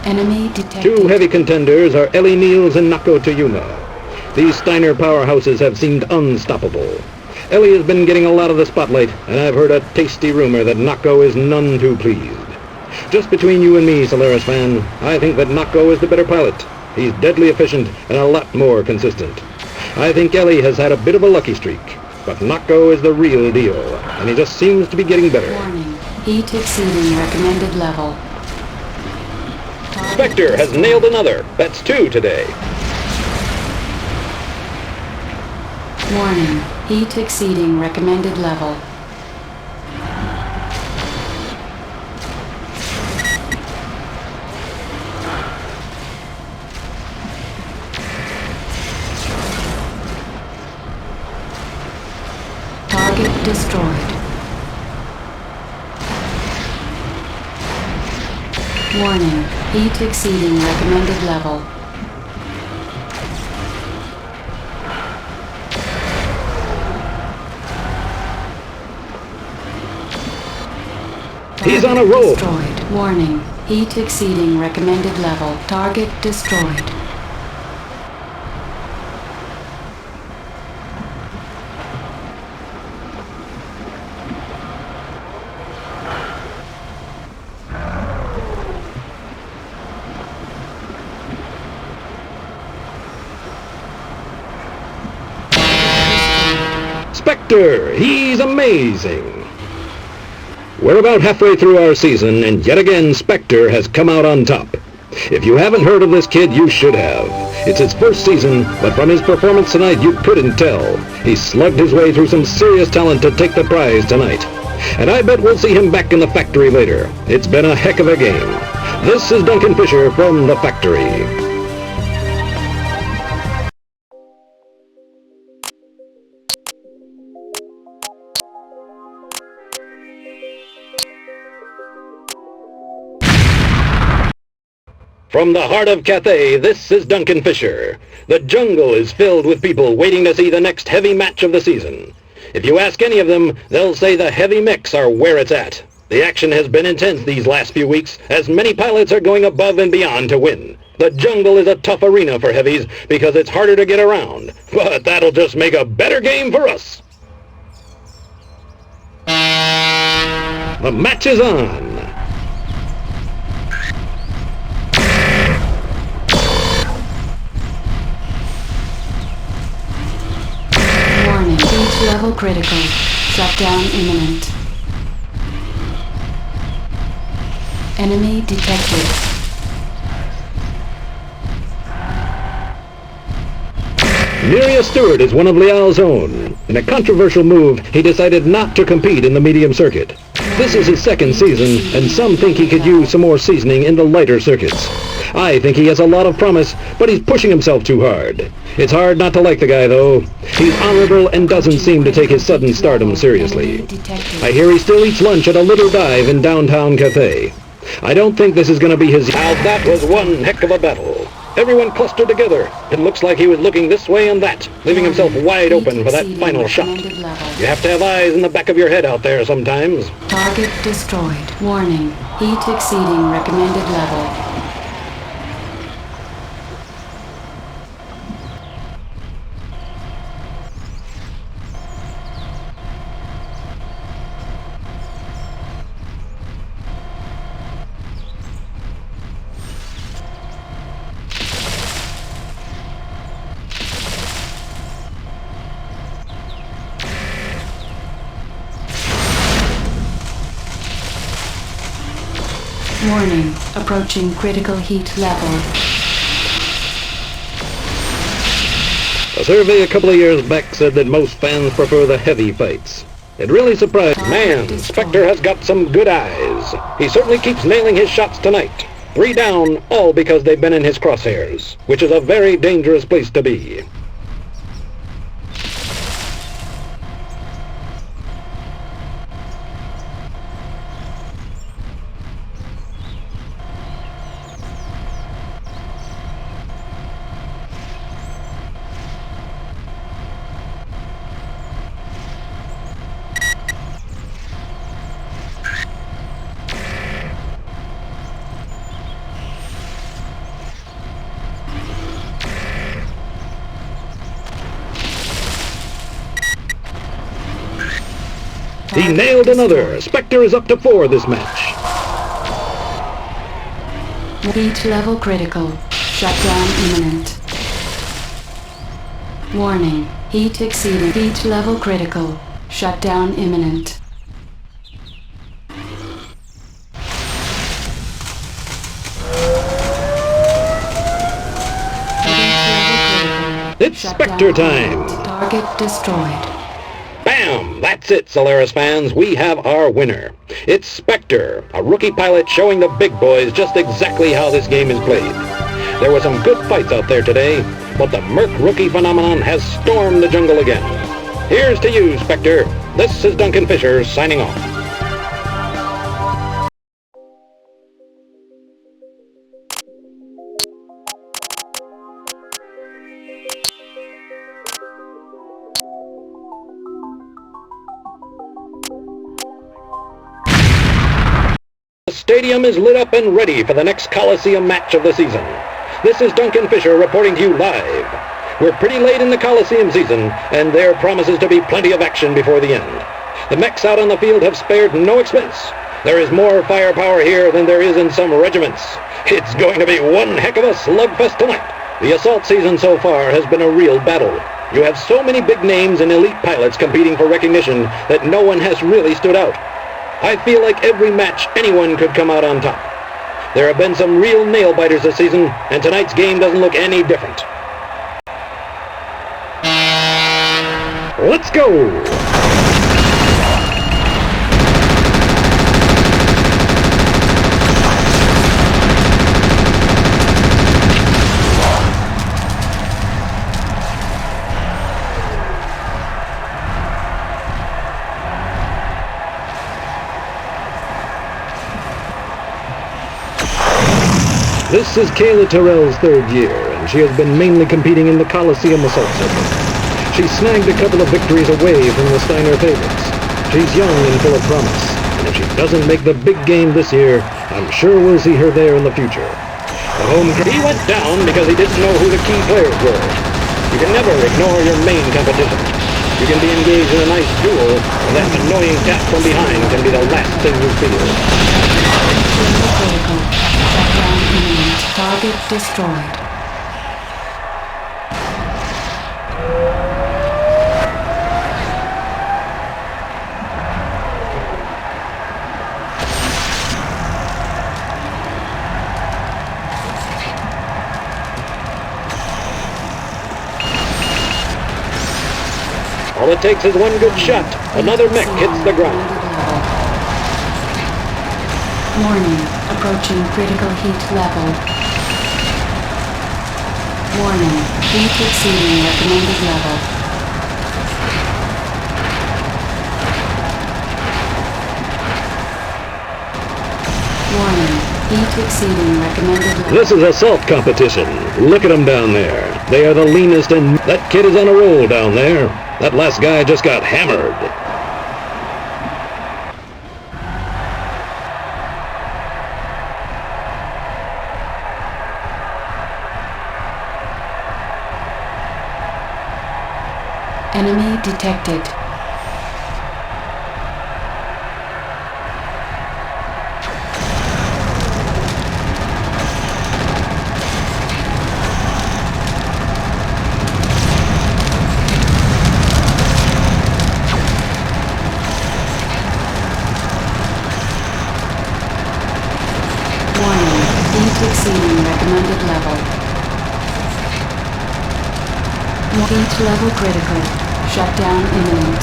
Enemy detected. Two heavy contenders are Ellie Niels and Nako Toyuma. These Steiner powerhouses have seemed unstoppable. Ellie has been getting a lot of the spotlight, and I've heard a tasty rumor that Nako is none too pleased. Just between you and me, Solaris fan, I think that Nako is the better pilot. He's deadly efficient and a lot more consistent. I think Ellie has had a bit of a lucky streak, but Nako is the real deal, and he just seems to be getting better. Warning. Heat exceeding recommended level. Spectre has nailed another. That's 2 today. Warning. Heat exceeding recommended level. Target destroyed. Warning. Heat exceeding recommended level. He's on a roll. Destroyed. Warning. Heat exceeding recommended level. Target destroyed. Spectre, he's amazing. We're about halfway through our season, and yet again Spectre has come out on top. If you haven't heard of this kid, you should have. It's his first season, but from his performance tonight, you couldn't tell. He slugged his way through some serious talent to take the prize tonight. And I bet we'll see him back in the factory later. It's been a heck of a game. This is Duncan Fisher from the factory. From the heart of Cathay, this is Duncan Fisher. The jungle is filled with people waiting to see the next heavy match of the season. If you ask any of them, they'll say the heavy mechs are where it's at. The action has been intense these last few weeks, as many pilots are going above and beyond to win. The jungle is a tough arena for heavies because it's harder to get around, but that'll just make a better game for us. The match is on. Warning. Heat level critical. Shutdown imminent. Enemy detected. Neria Stewart is one of Liao's own. In a controversial move, he decided not to compete in the medium circuit. This is his second season, and some think he could use some more seasoning in the lighter circuits. I think he has a lot of promise, but he's pushing himself too hard. It's hard not to like the guy, though. He's honorable and doesn't seem to take his sudden stardom seriously. I hear he still eats lunch at a little dive in downtown Cathay. I don't think this is going to be his... Now that was one heck of a battle. Everyone clustered together. It looks like he was looking this way and that, leaving himself wide open for that final shot. You have to have eyes in the back of your head out there sometimes. Target destroyed. Warning. Heat exceeding recommended level. Warning. Approaching critical heat level. A survey a couple of years back said that most fans prefer the heavy fights. It really surprised. Man, Spectre has got some good eyes. He certainly keeps nailing his shots tonight. 3 down, all because they've been in his crosshairs, which is a very dangerous place to be. He nailed another. Spectre is up to 4 this match. Heat level critical. Shutdown imminent. Warning. Heat exceeding. Heat level critical. Shutdown imminent. It's Spectre time. Target destroyed. Bam! That's it, Solaris fans. We have our winner. It's Spectre, a rookie pilot showing the big boys just exactly how this game is played. There were some good fights out there today, but the Merc rookie phenomenon has stormed the jungle again. Here's to you, Spectre. This is Duncan Fisher signing off. stadium is lit up and ready for the next Coliseum match of the season. This is Duncan Fisher reporting to you live. We're pretty late in the Coliseum season, and there promises to be plenty of action before the end. The mechs out on the field have spared no expense. There is more firepower here than there is in some regiments. It's going to be one heck of a slugfest tonight. The assault season so far has been a real battle. You have so many big names and elite pilots competing for recognition that no one has really stood out. I feel like every match anyone could come out on top. There have been some real nail-biters this season, and tonight's game doesn't look any different. Let's go! This is Kayla Terrell's third year, and she has been mainly competing in the Coliseum Assault Circuit. She snagged a couple of victories away from the Steiner favorites. She's young and full of promise, and if she doesn't make the big game this year, I'm sure we'll see her there in the future. The home he went down because he didn't know who the key players were. You can never ignore your main competition. You can be engaged in a nice duel, and that annoying tap from behind can be the last thing you feel. Target destroyed. All it takes is one good shot. Another mech hits the ground. Warning, approaching critical heat level. Warning, heat exceeding recommended level. Warning, heat exceeding recommended level. This is assault competition. Look at them down there. They are the leanest, and that kid is on a roll down there. That last guy just got hammered. Enemy detected. Warning, heat exceeding recommended level. Heat level critical. Shutdown imminent.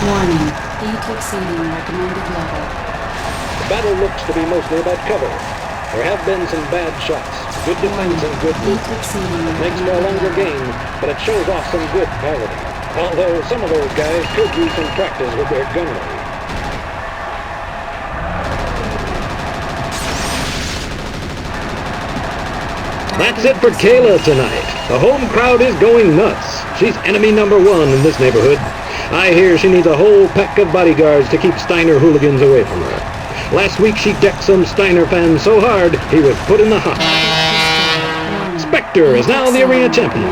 Warning, heat exceeding recommended level. The battle looks to be mostly about cover. There have been some bad shots, good defense and good heat exceeding It makes for a longer game, but it shows off some good piloting. Although some of those guys could use some practice with their gunnery. That's it for Kayla tonight. The home crowd is going nuts. She's enemy number one in this neighborhood. I hear she needs a whole pack of bodyguards to keep Steiner hooligans away from her. Last week she decked some Steiner fan so hard he was put in the hot. Spectre is now the arena champion.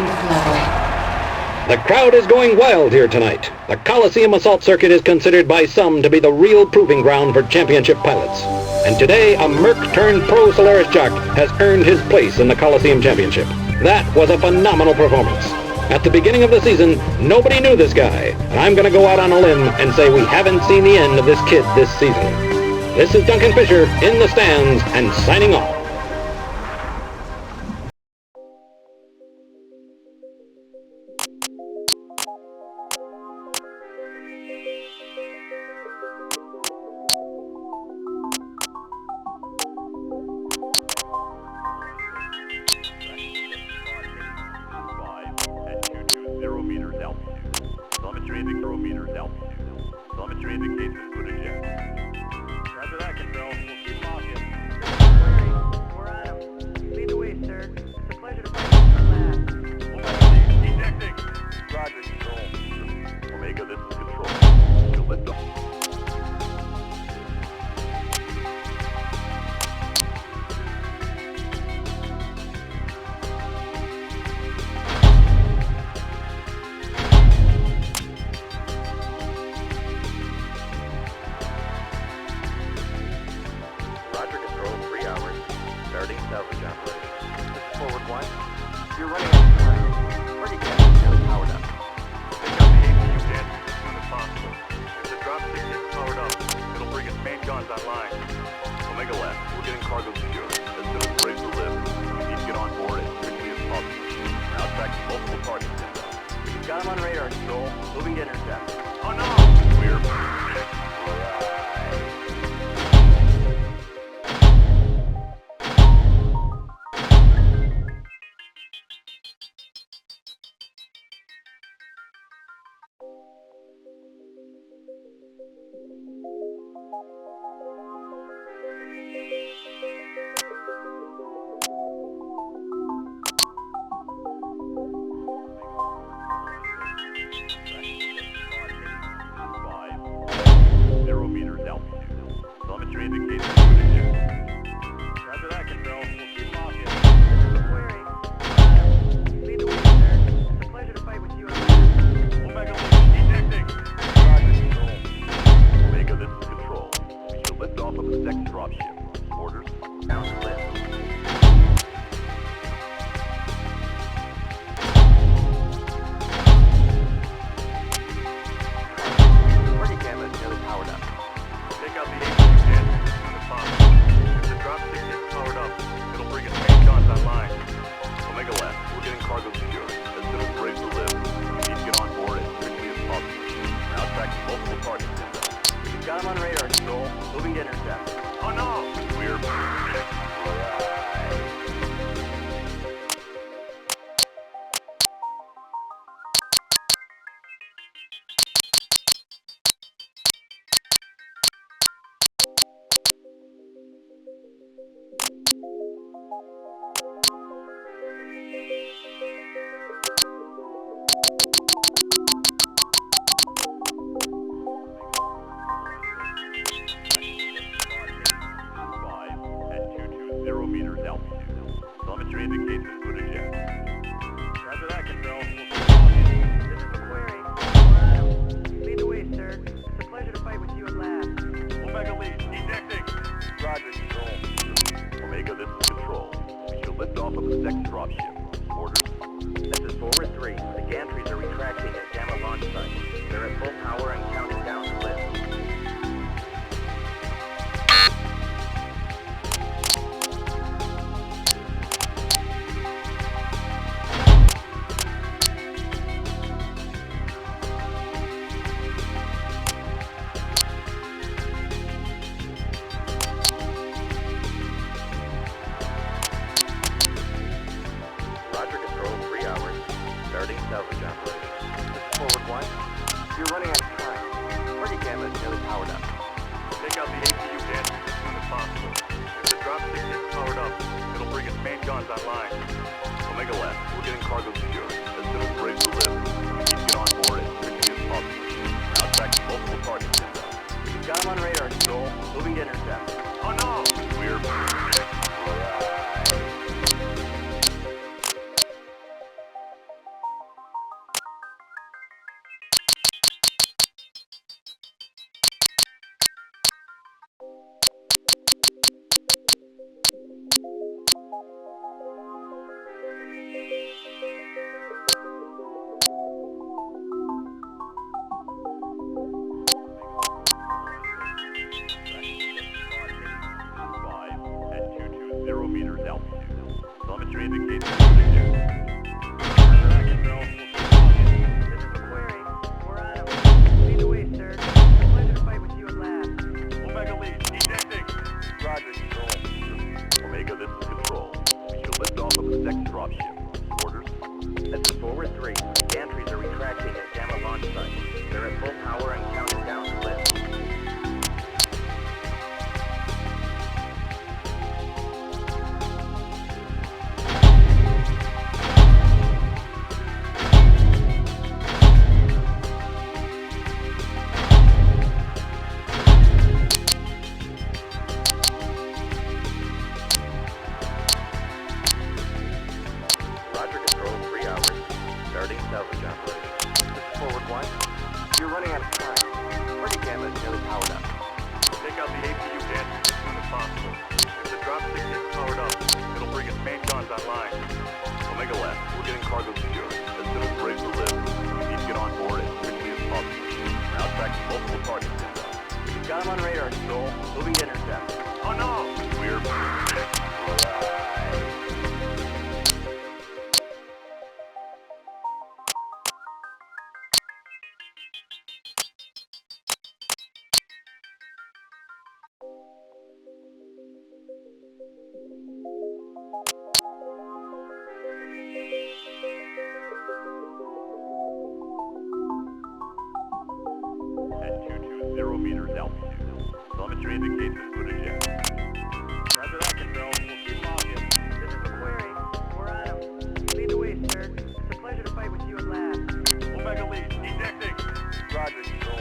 The crowd is going wild here tonight. The Coliseum Assault Circuit is considered by some to be the real proving ground for championship pilots. And today, a Merc-turned-pro Solaris jock has earned his place in the Coliseum Championship. That was a phenomenal performance. At the beginning of the season, nobody knew this guy, and I'm going to go out on a limb and say we haven't seen the end of this kid this season. This is Duncan Fisher in the stands and signing off. Telemetry indicates 0 meters altitude. Telemetry indicates good eject. Roger that, Control. We'll keep them off you. We're on him. Lead the way, sir. It's a pleasure to You're running out of time. Where do you get it? Powered up. Take out the APU dance as soon as possible. If the dropship gets powered up, it'll bring its main guns online. Omega left. We're getting cargo secured. As soon as we're able to live, we need to get on board as quickly as possible. We're now tracking multiple targets inbound. We've got them on radar, Joel. Moving to intercept. Oh no! We're... Got him on radar, Joel. Moving to intercept. Oh no! We're... Telemetry indicates this would eject. Roger that, Control. This is MechWarrior. Lead the way, sir. It's a pleasure to fight with you at last. Omega lead, ejecting. Roger, Control. Omega, this is Control. We should lift off of the second dropship. Orders? This is Forward 3. The gantries are retracting at Gamma launch site. They're at full power and counting down to lift. Salvage operation. Forward 1. You're running out of time. Party camera is nearly powered up. Take out the APU dance as soon as possible. If the dropship gets powered up, it'll bring its main guns online. Omega left. We're getting cargo secured. As soon as we're able to live, we need to get on board as quickly as possible. We're now tracking multiple targets inbound. We've got him on radar, Joel. Moving to intercept. Oh no! We're... meters altitude. Telemetry indicates this would eject. This is MechWarrior. We're on him. Lead the way, sir. It's a pleasure to fight with you at last. Omega lead, ejecting. Roger, Control. Omega, this is Control. We should lift off of the second dropship. Orders? This is Forward 3. The gantries are retracting at Gamma launch site. They're at full power and counting down to lift. Starting salvage operation. This is Forward 1. Telemetry indicates this footage yet. Roger that, Control. We'll keep them off you. This is MechWarrior. We're on him. Lead the way, sir. It's a pleasure to fight with you at last. Omega lead, ejecting. Roger, Control.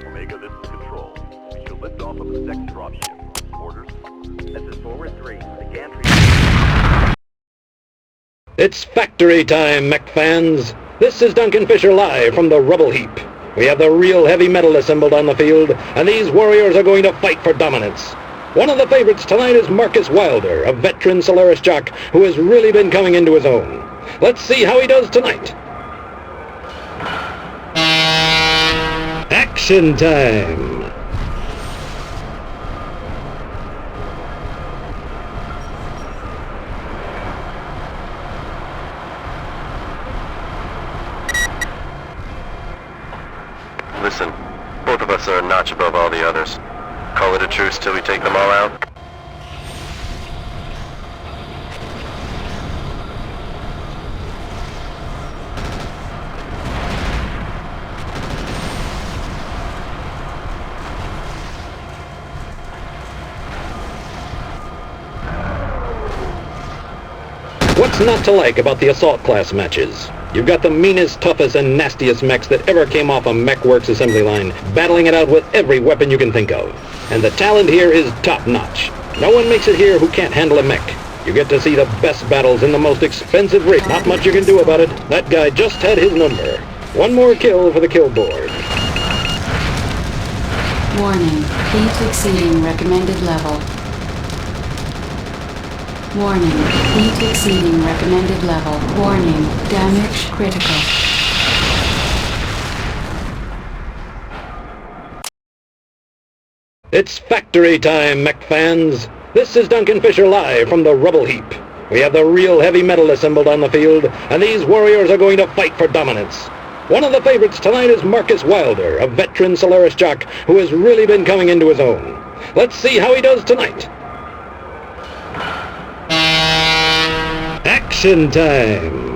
Omega, this is Control. We should lift off of the second dropship. Orders? This is Forward 3. The gantry... It's factory time, mech fans. This is Duncan Fisher live from the rubble heap. We have the real heavy metal assembled on the field, and these warriors are going to fight for dominance. One of the favorites tonight is Marcus Wilder, a veteran Solaris jock who has really been coming into his own. Let's see how he does tonight. Action time! Listen, both of us are a notch above all the others. Call it a truce till we take them all out. What's not to like about the assault class matches? You've got the meanest, toughest, and nastiest mechs that ever came off a MechWorks assembly line, battling it out with every weapon you can think of. And the talent here is top-notch. No one makes it here who can't handle a mech. You get to see the best battles in the most expensive rig. Not much you can do about it. That guy just had his number. One more kill for the kill board. Warning, heat exceeding recommended level. Warning, heat exceeding recommended level. Warning, damage critical. It's factory time, mech fans. This is Duncan Fisher live from the rubble heap. We have the real heavy metal assembled on the field, and these warriors are going to fight for dominance. One of the favorites tonight is Marcus Wilder, a veteran Solaris jock who has really been coming into his own. Let's see how he does tonight. Action time!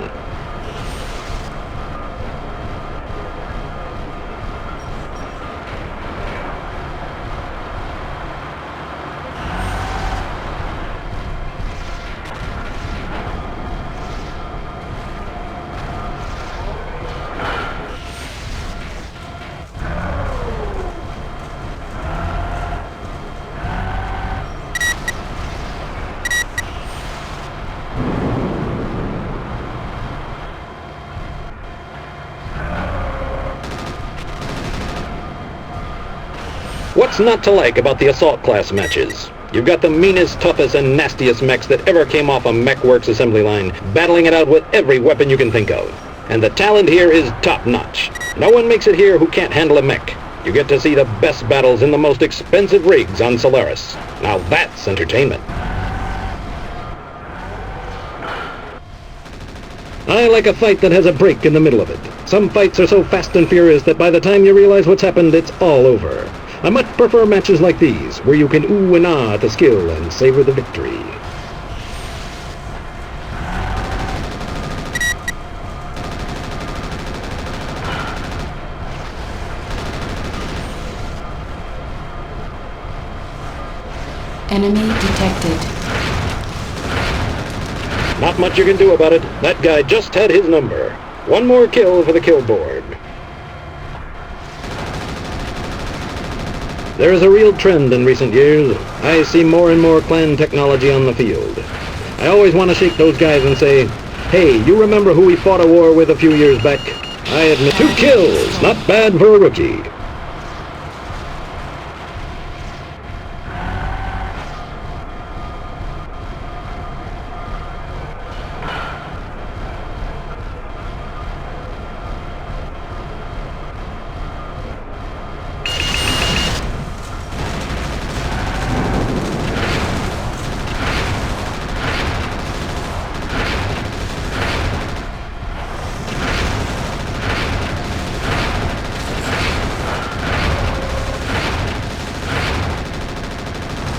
What's not to like about the assault class matches? You've got the meanest, toughest, and nastiest mechs that ever came off a MechWorks assembly line, battling it out with every weapon you can think of. And the talent here is top-notch. No one makes it here who can't handle a mech. You get to see the best battles in the most expensive rigs on Solaris. Now that's entertainment. I like a fight that has a break in the middle of it. Some fights are so fast and furious that by the time you realize what's happened, it's all over. I much prefer matches like these, where you can ooh and ah at the skill and savor the victory. Enemy detected. Not much you can do about it. That guy just had his number. One more kill for the kill board. There is a real trend in recent years. I see more and more clan technology on the field. I always want to shake those guys and say, hey, you remember who we fought a war with a few years back? I admit 2 kills, not bad for a rookie.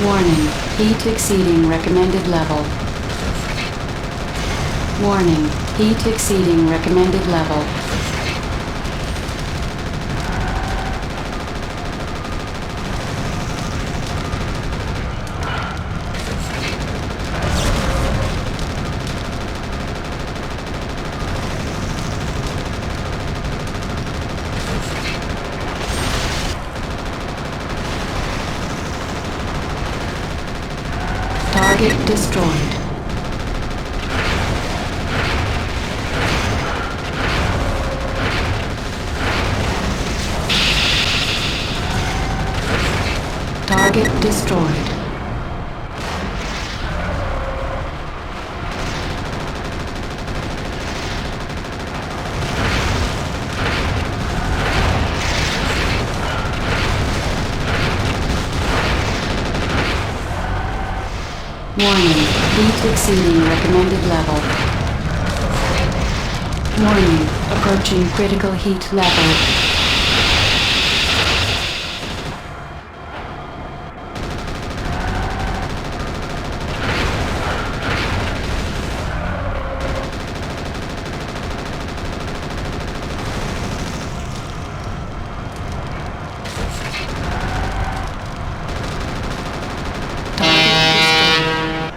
Warning, heat exceeding recommended level. Warning, heat exceeding recommended level. Target destroyed. Target destroyed. Warning, heat exceeding recommended level. Warning, approaching critical heat level.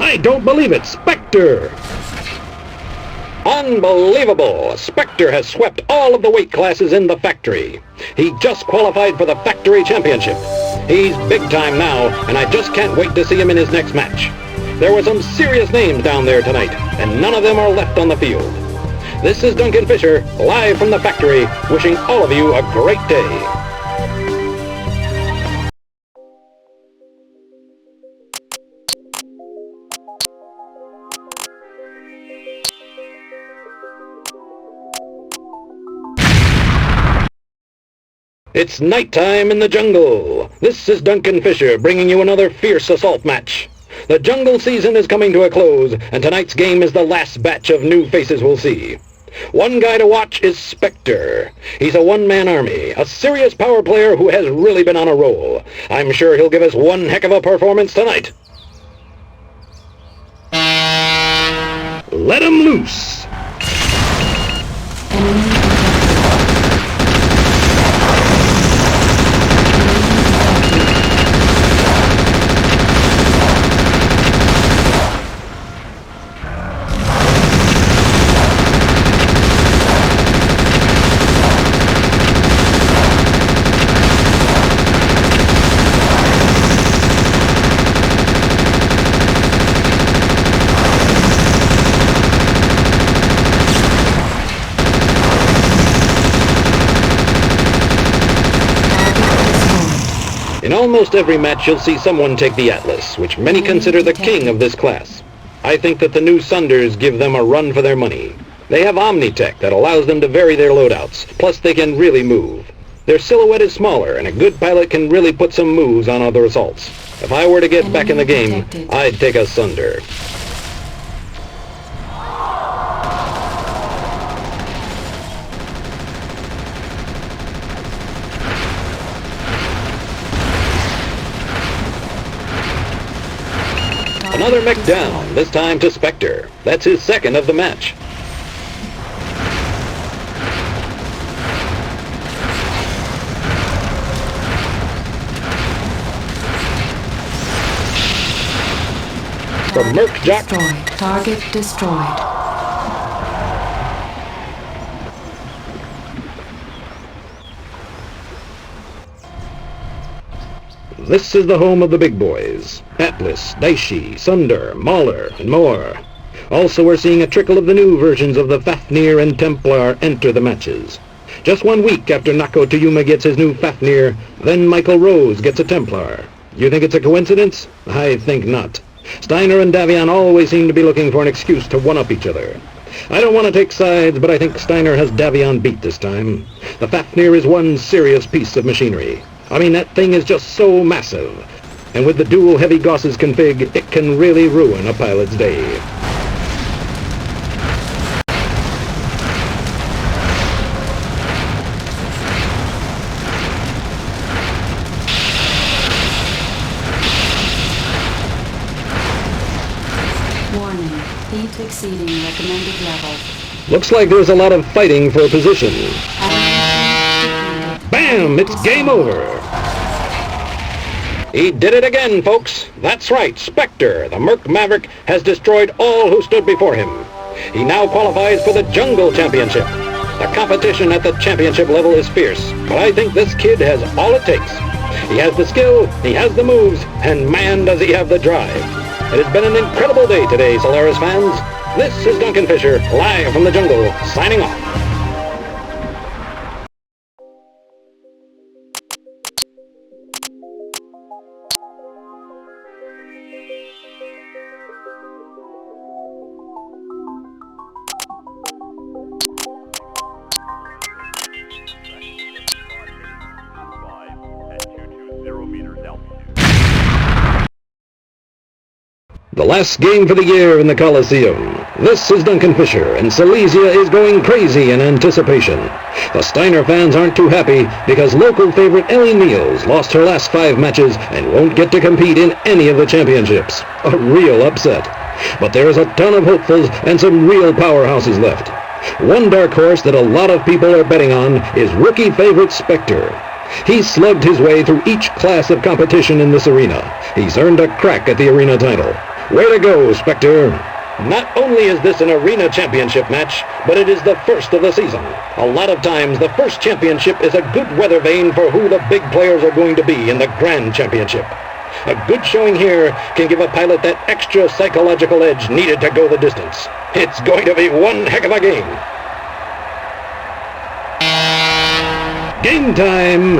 I don't believe it! Spectre! Unbelievable! Spectre has swept all of the weight classes in the factory. He just qualified for the factory championship. He's big time now, and I just can't wait to see him in his next match. There were some serious names down there tonight, and none of them are left on the field. This is Duncan Fisher, live from the factory, wishing all of you a great day. It's nighttime in the jungle. This is Duncan Fisher bringing you another fierce assault match. The jungle season is coming to a close, and tonight's game is the last batch of new faces we'll see. One guy to watch is Spectre. He's a one-man army, a serious power player who has really been on a roll. I'm sure he'll give us one heck of a performance tonight. Let him loose! In almost every match you'll see someone take the Atlas, which many consider the king of this class. I think that the new Sunders give them a run for their money. They have Omnitech that allows them to vary their loadouts, plus they can really move. Their silhouette is smaller, and a good pilot can really put some moves on other assaults. If I were to get back in the game, I'd take a Sunder. Another mech down, this time to Spectre. That's his second of the match. From Merc Jock. Destroyed. Target destroyed. This is the home of the big boys. Atlas, Daishi, Sunder, Mauler, and more. Also, we're seeing a trickle of the new versions of the Fafnir and Templar enter the matches. Just 1 week after Nako Toyuma gets his new Fafnir, then Michael Rose gets a Templar. You think it's a coincidence? I think not. Steiner and Davion always seem to be looking for an excuse to one-up each other. I don't want to take sides, but I think Steiner has Davion beat this time. The Fafnir is one serious piece of machinery. I mean, that thing is just so massive. And with the dual heavy Gauss's config, it can really ruin a pilot's day. Warning, heat exceeding recommended level. Looks like there's a lot of fighting for position. Bam! It's game over! He did it again, folks. That's right, Spectre, the Merc Maverick, has destroyed all who stood before him. He now qualifies for the Jungle Championship. The competition at the championship level is fierce, but I think this kid has all it takes. He has the skill, he has the moves, and man does he have the drive. It has been an incredible day today, Solaris fans. This is Duncan Fisher, live from the jungle, signing off. The last game for the year in the Coliseum. This is Duncan Fisher, and Silesia is going crazy in anticipation. The Steiner fans aren't too happy because local favorite Ellie Neals lost her last 5 matches and won't get to compete in any of the championships. A real upset. But there's a ton of hopefuls and some real powerhouses left. One dark horse that a lot of people are betting on is rookie favorite Spectre. He's slugged his way through each class of competition in this arena. He's earned a crack at the arena title. Way to go, Spectre. Not only is this an arena championship match, but it is the first of the season. A lot of times, the first championship is a good weather vane for who the big players are going to be in the grand championship. A good showing here can give a pilot that extra psychological edge needed to go the distance. It's going to be one heck of a game. Game time!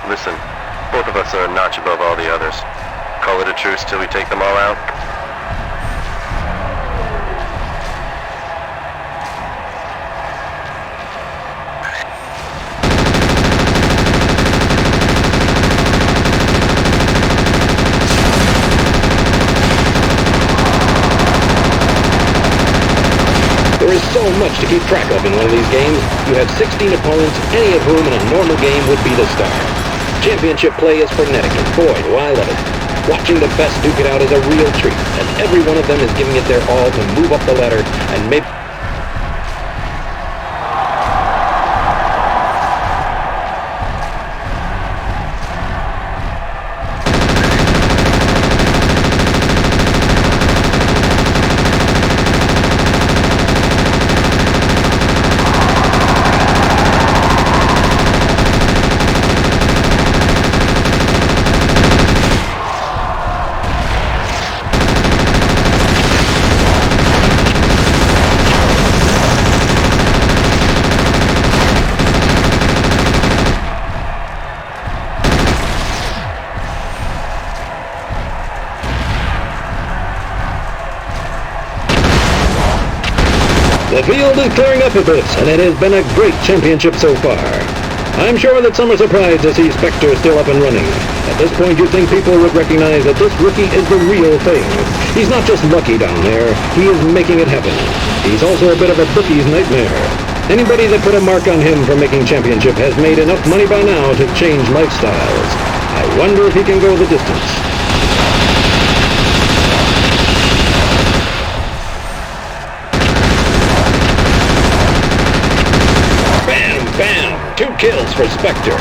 Listen, both of us are a notch above all the others. Call it a truce till we take them all out. There is so much to keep track of in one of these games. You have 16 opponents, any of whom in a normal game would be the star. Championship play is frenetic, and boy, do I love it. Watching the best duke it out is a real treat, and every one of them is giving it their all to move up the ladder and maybe... The field is clearing up a bit, and it has been a great championship so far. I'm sure that some are surprised to see Spectre still up and running. At this point, you'd think people would recognize that this rookie is the real thing. He's not just lucky down there, he is making it happen. He's also a bit of a bookie's nightmare. Anybody that put a mark on him for making championship has made enough money by now to change lifestyles. I wonder if he can go the distance. Bam! 2 kills for Spectre.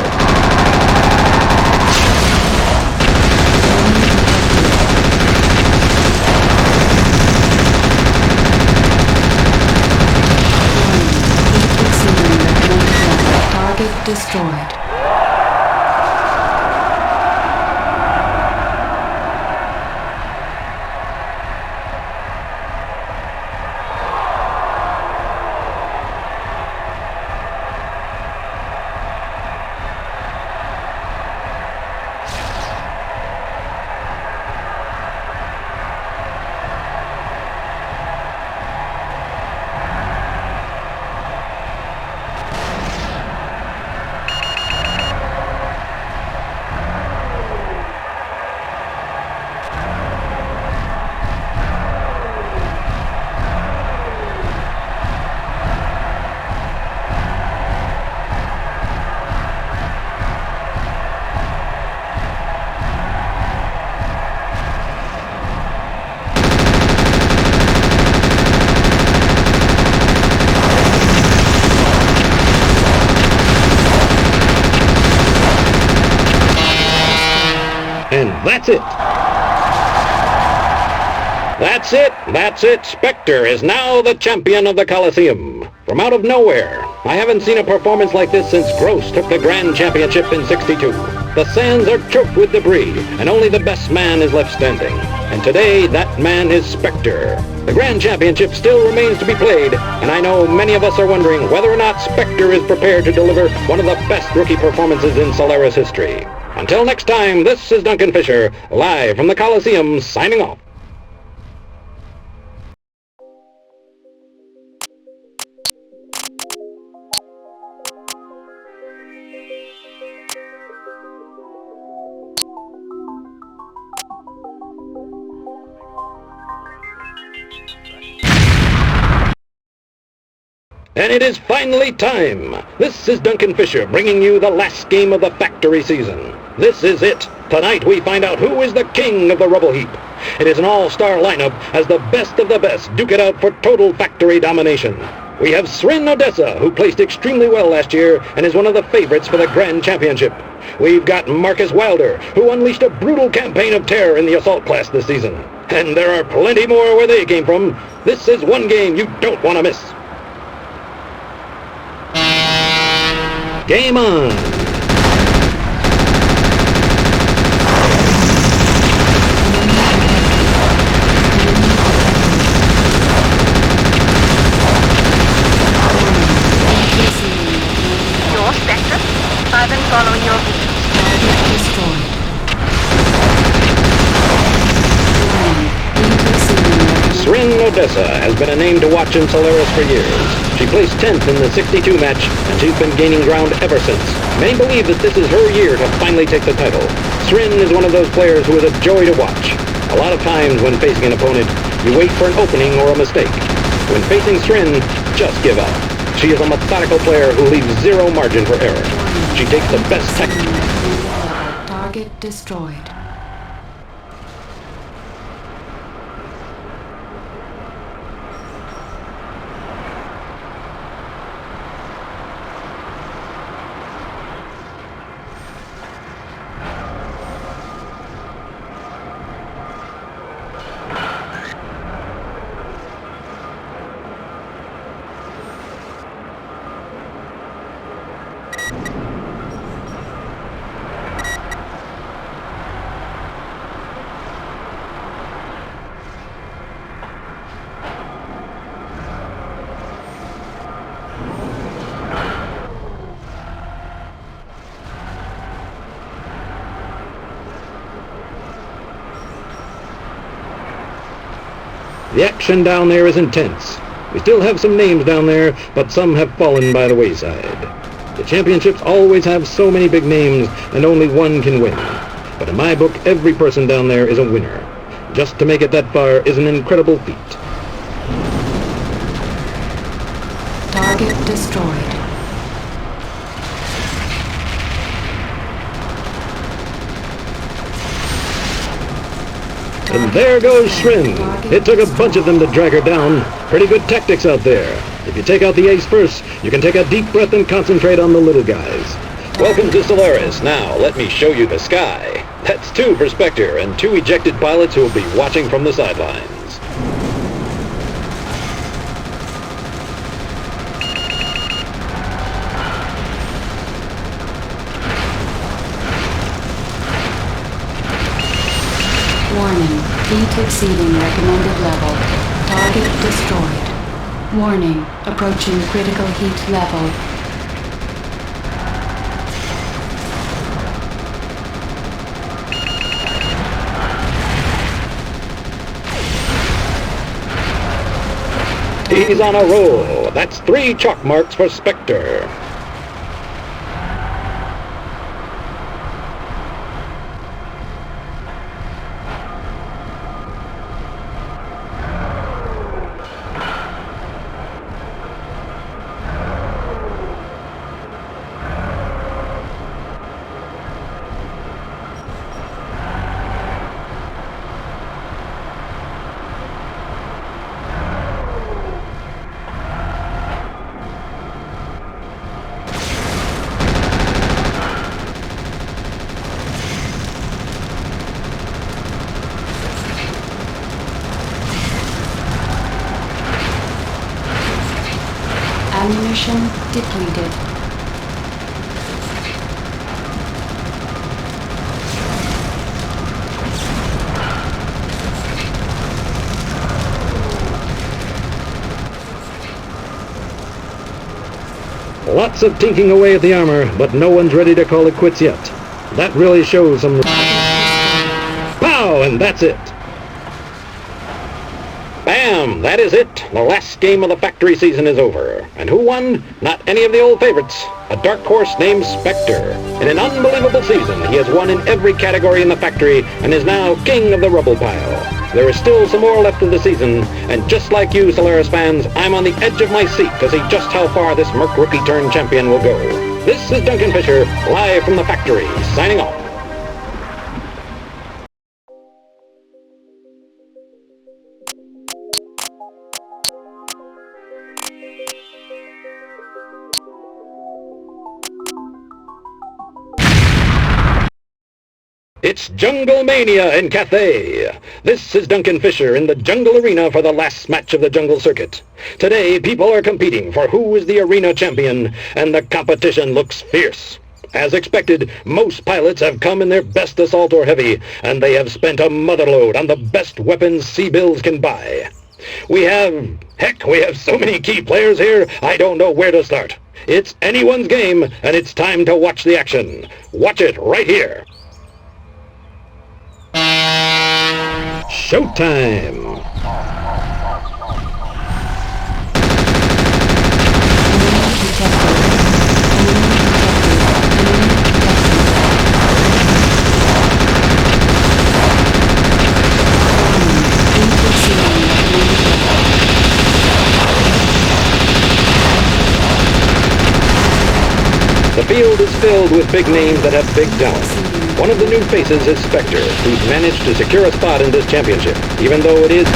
Target destroyed. And that's it. That's it. Spectre is now the champion of the Coliseum. From out of nowhere, I haven't seen a performance like this since Gross took the Grand Championship in '62. The sands are choked with debris, and only the best man is left standing. And today, that man is Spectre. The Grand Championship still remains to be played, and I know many of us are wondering whether or not Spectre is prepared to deliver one of the best rookie performances in Solaris history. Until next time, this is Duncan Fisher, live from the Coliseum, signing off. And it is finally time. This is Duncan Fisher bringing you the last game of the factory season. This is it. Tonight we find out who is the king of the rubble heap. It is an all-star lineup as the best of the best duke it out for total factory domination. We have Srin Odessa, who placed extremely well last year and is one of the favorites for the Grand Championship. We've got Marcus Wilder, who unleashed a brutal campaign of terror in the assault class this season. And there are plenty more where they came from. This is one game you don't want to miss. Game on! Your Spectre? I've been following your Srin Odessa has been a name to watch in Solaris for years. She placed 10th in the '62 match, and she's been gaining ground ever since. Many believe that this is her year to finally take the title. Srin is one of those players who is a joy to watch. A lot of times when facing an opponent, you wait for an opening or a mistake. When facing Srin, just give up. She is a methodical player who leaves zero margin for error. She takes the best tactics. Target destroyed. The action down there is intense. We still have some names down there, but some have fallen by the wayside. The championships always have so many big names, and only one can win. But in my book, every person down there is a winner. Just to make it that far is an incredible feat. Target destroyed. And there goes Srin. It took a bunch of them to drag her down. Pretty good tactics out there. If you take out the ace first, you can take a deep breath and concentrate on the little guys. Welcome to Solaris. Now, let me show you the sky. That's 2 for Spectre and 2 ejected pilots who will be watching from the sidelines. Warning. Heat exceeding recommended level. Target destroyed. Warning. Approaching critical heat level. He's on a roll. That's 3 chalk marks for Spectre. Ammunition depleted. Lots of tinking away at the armor, but no one's ready to call it quits yet. That really shows some... Pow! And that's it! Bam! That is it! The last game of the factory season is over. And who won? Not any of the old favorites. A dark horse named Spectre. In an unbelievable season, he has won in every category in the factory and is now king of the rubble pile. There is still some more left of the season, and just like you, Solaris fans, I'm on the edge of my seat to see just how far this Merc Rookie-turned-champion will go. This is Duncan Fisher, live from the factory, signing off. It's Jungle Mania in Cathay. This is Duncan Fisher in the Jungle Arena for the last match of the Jungle Circuit. Today, people are competing for who is the arena champion, and the competition looks fierce. As expected, most pilots have come in their best assault or heavy, and they have spent a motherload on the best weapons C-bills can buy. We have so many key players here, I don't know where to start. It's anyone's game, and it's time to watch the action. Watch it right here. Showtime! The field is filled with big names that have big talent. One of the new faces is Spectre, who's managed to secure a spot in this championship, even though it is...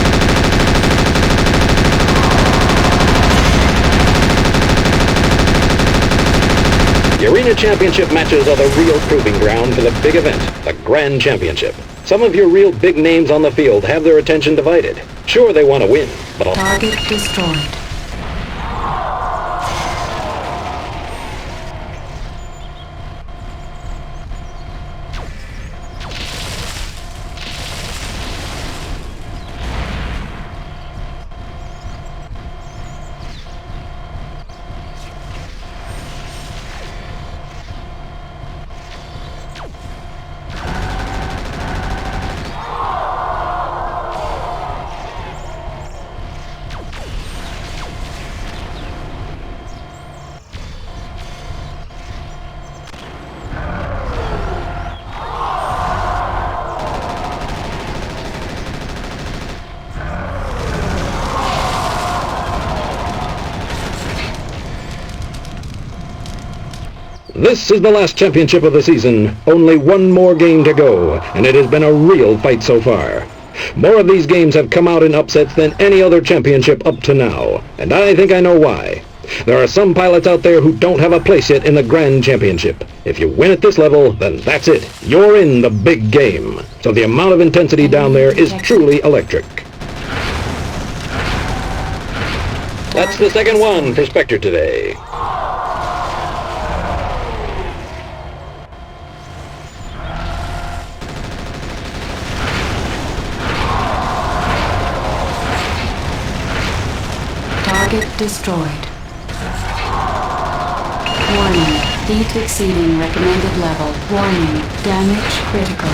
The Arena Championship matches are the real proving ground for the big event, the Grand Championship. Some of your real big names on the field have their attention divided. Sure, they want to win, but... Target destroyed. This is the last championship of the season. Only one more game to go, and it has been a real fight so far. More of these games have come out in upsets than any other championship up to now, and I think I know why. There are some pilots out there who don't have a place yet in the Grand Championship. If you win at this level, then that's it. You're in the big game. So the amount of intensity down there is truly electric. That's the second one for Spectre today. Target destroyed. Warning, heat exceeding recommended level. Warning, damage critical.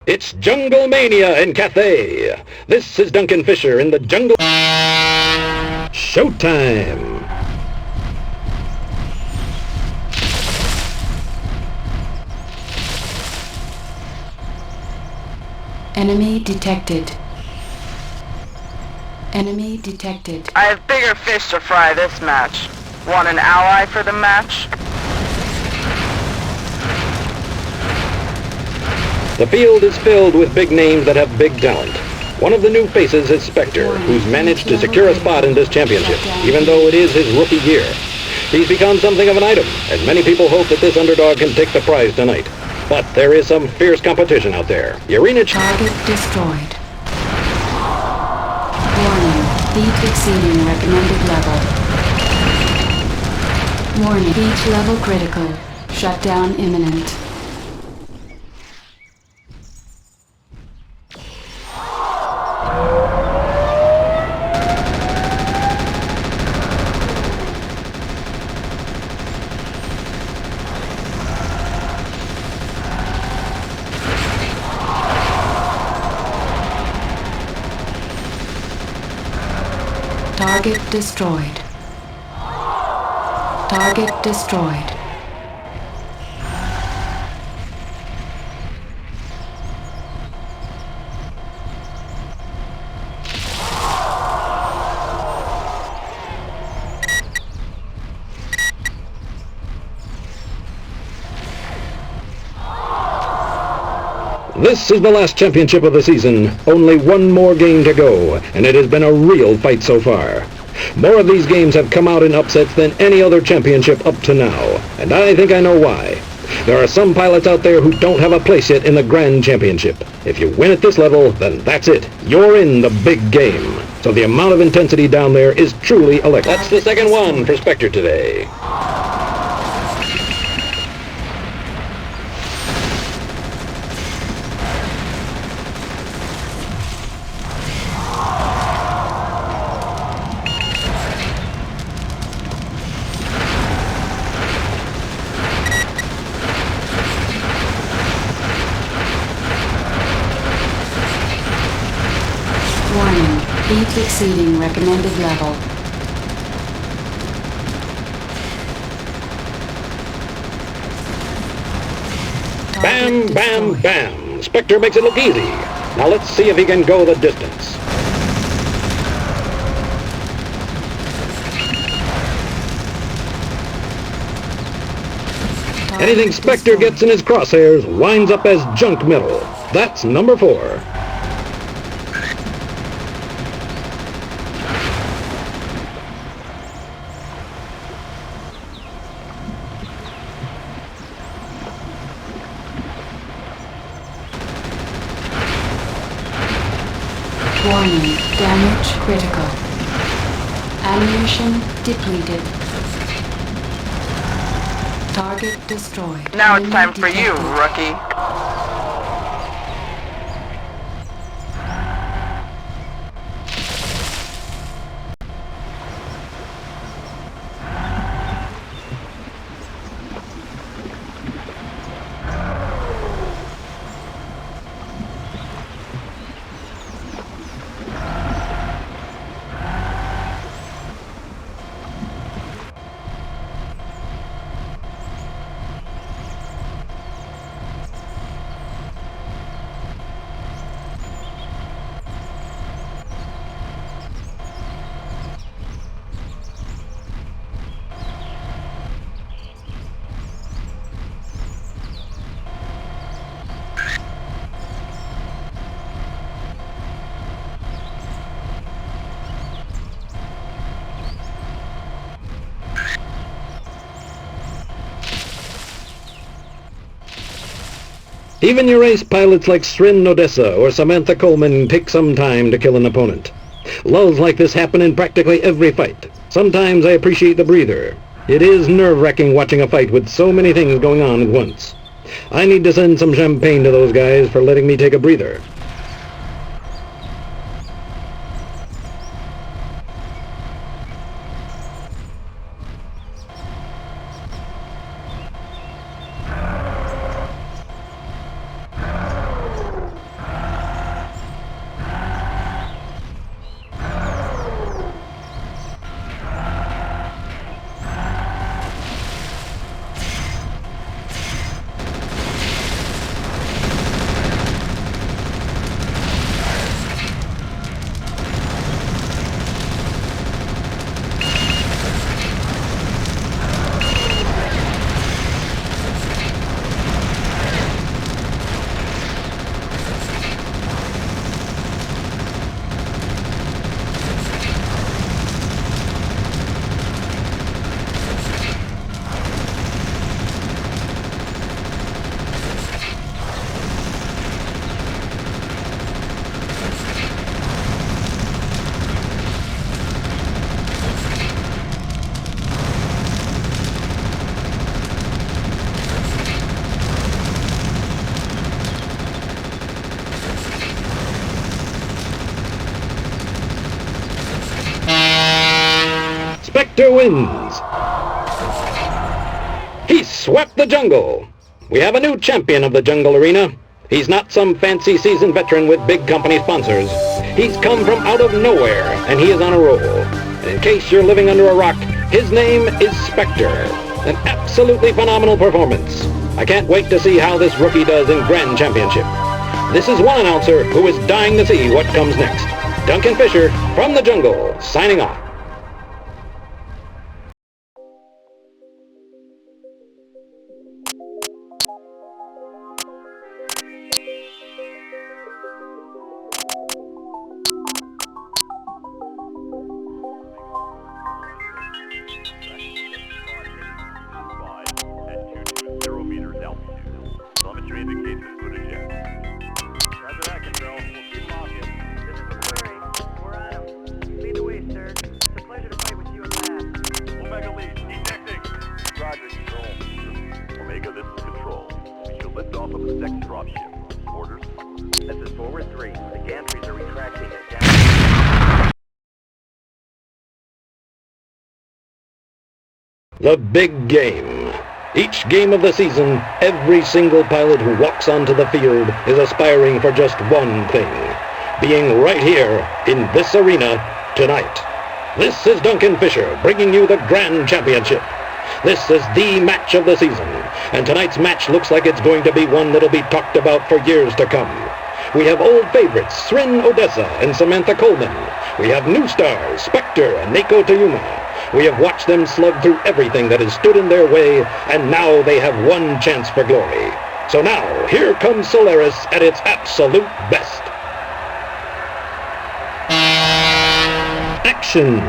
It's Jungle Mania in Cathay. This is Duncan Fisher in the Jungle... Showtime! Enemy detected. Enemy detected. I have bigger fish to fry this match. Want an ally for the match? The field is filled with big names that have big talent. One of the new faces is Spectre, who's managed to secure a spot in this championship, even though it is his rookie year. He's become something of an item, and many people hope that this underdog can take the prize tonight. But there is some fierce competition out there. Arena Target destroyed. Warning. Heat exceeding recommended level. Warning. Heat level critical. Shutdown imminent. Target destroyed. Target destroyed. This is the last championship of the season. Only one more game to go, and it has been a real fight so far. More of these games have come out in upsets than any other championship up to now, and I think I know why. There are some pilots out there who don't have a place yet in the Grand Championship. If you win at this level, then that's it. You're in the big game. So the amount of intensity down there is truly electric. That's the second one for Spectre today. Warning. Heat exceeding recommended level. Bam, bam, bam. Spectre makes it look easy. Now let's see if he can go the distance. Anything Spectre gets in his crosshairs winds up as junk metal. That's number 4. Warning. Damage critical. Ammunition depleted. Target destroyed. Now it's time for Enemy you, detected. rookie. Even your ace pilots like Srin Nodessa or Samantha Coleman take some time to kill an opponent. Lulls like this happen in practically every fight. Sometimes I appreciate the breather. It is nerve-wracking watching a fight with so many things going on at once. I need to send some champagne to those guys for letting me take a breather. Spectre wins. He swept the jungle. We have a new champion of the jungle arena. He's not some fancy seasoned veteran with big company sponsors. He's come from out of nowhere, and he is on a roll. And in case you're living under a rock, his name is Spectre. An absolutely phenomenal performance. I can't wait to see how this rookie does in Grand Championship. This is one announcer who is dying to see what comes next. Duncan Fisher from the jungle, signing off. Telemetry indicates this would eject. Roger that, Control. We'll keep them off you. This is MechWarrior. We're on him. Lead the way, sir. It's a pleasure to fight with you at last. Omega lead. Detecting. Roger, Control. Omega, this is Control. We should lift off of the next dropship. Orders? This is Forward 3. The gantries are retracting and down. The big game. Each game of the season, every single pilot who walks onto the field is aspiring for just one thing. Being right here in this arena tonight. This is Duncan Fisher bringing you the Grand Championship. This is the match of the season, and tonight's match looks like it's going to be one that'll be talked about for years to come. We have old favorites, Srin Odessa and Samantha Coleman. We have new stars, Spectre and Nako Toyuma. We have watched them slug through everything that has stood in their way, and now they have one chance for glory. So now, here comes Solaris at its absolute best. Action!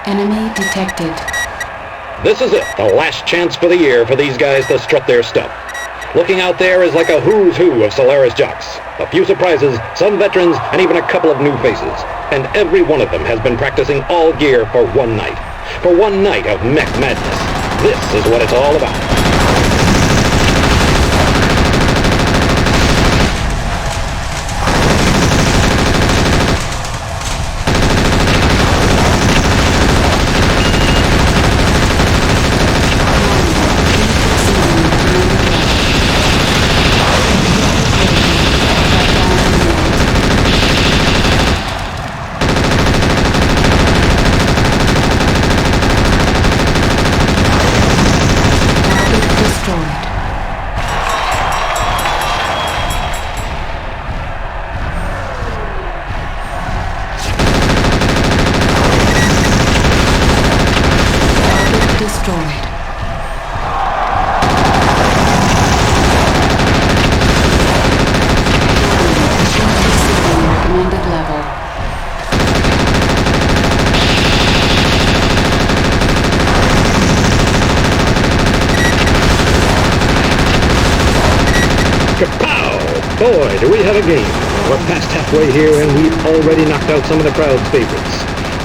Enemy detected. This is it, the last chance for the year for these guys to strut their stuff. Looking out there is like a who's who of Solaris jocks. A few surprises, some veterans, and even a couple of new faces. And every one of them has been practicing all year for one night. For one night of mech madness. This is what it's all about. Boy, do we have a game. We're past halfway here and we've already knocked out some of the crowd's favorites.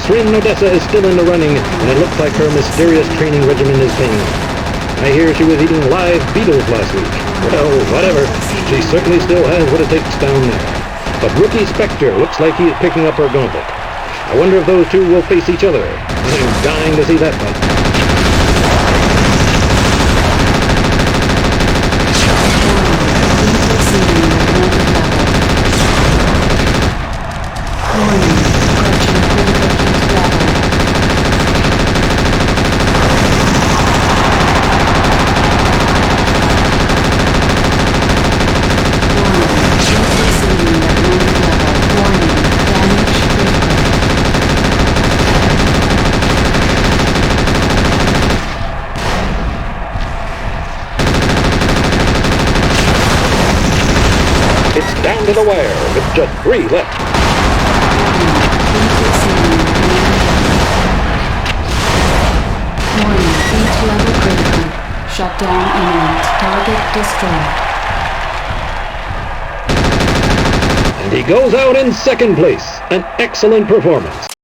Srin Odessa is still in the running, and it looks like her mysterious training regimen is paying off. I hear she was eating live beetles last week. Well, whatever. She certainly still has what it takes down there. But rookie Spectre looks like he's picking up her gauntlet. I wonder if those two will face each other. I'm dying to see that fight. down to the wire with just 3 left. Warning, beach level critical. Shutdown imminent. Target destroyed. And he goes out in second place. An excellent performance.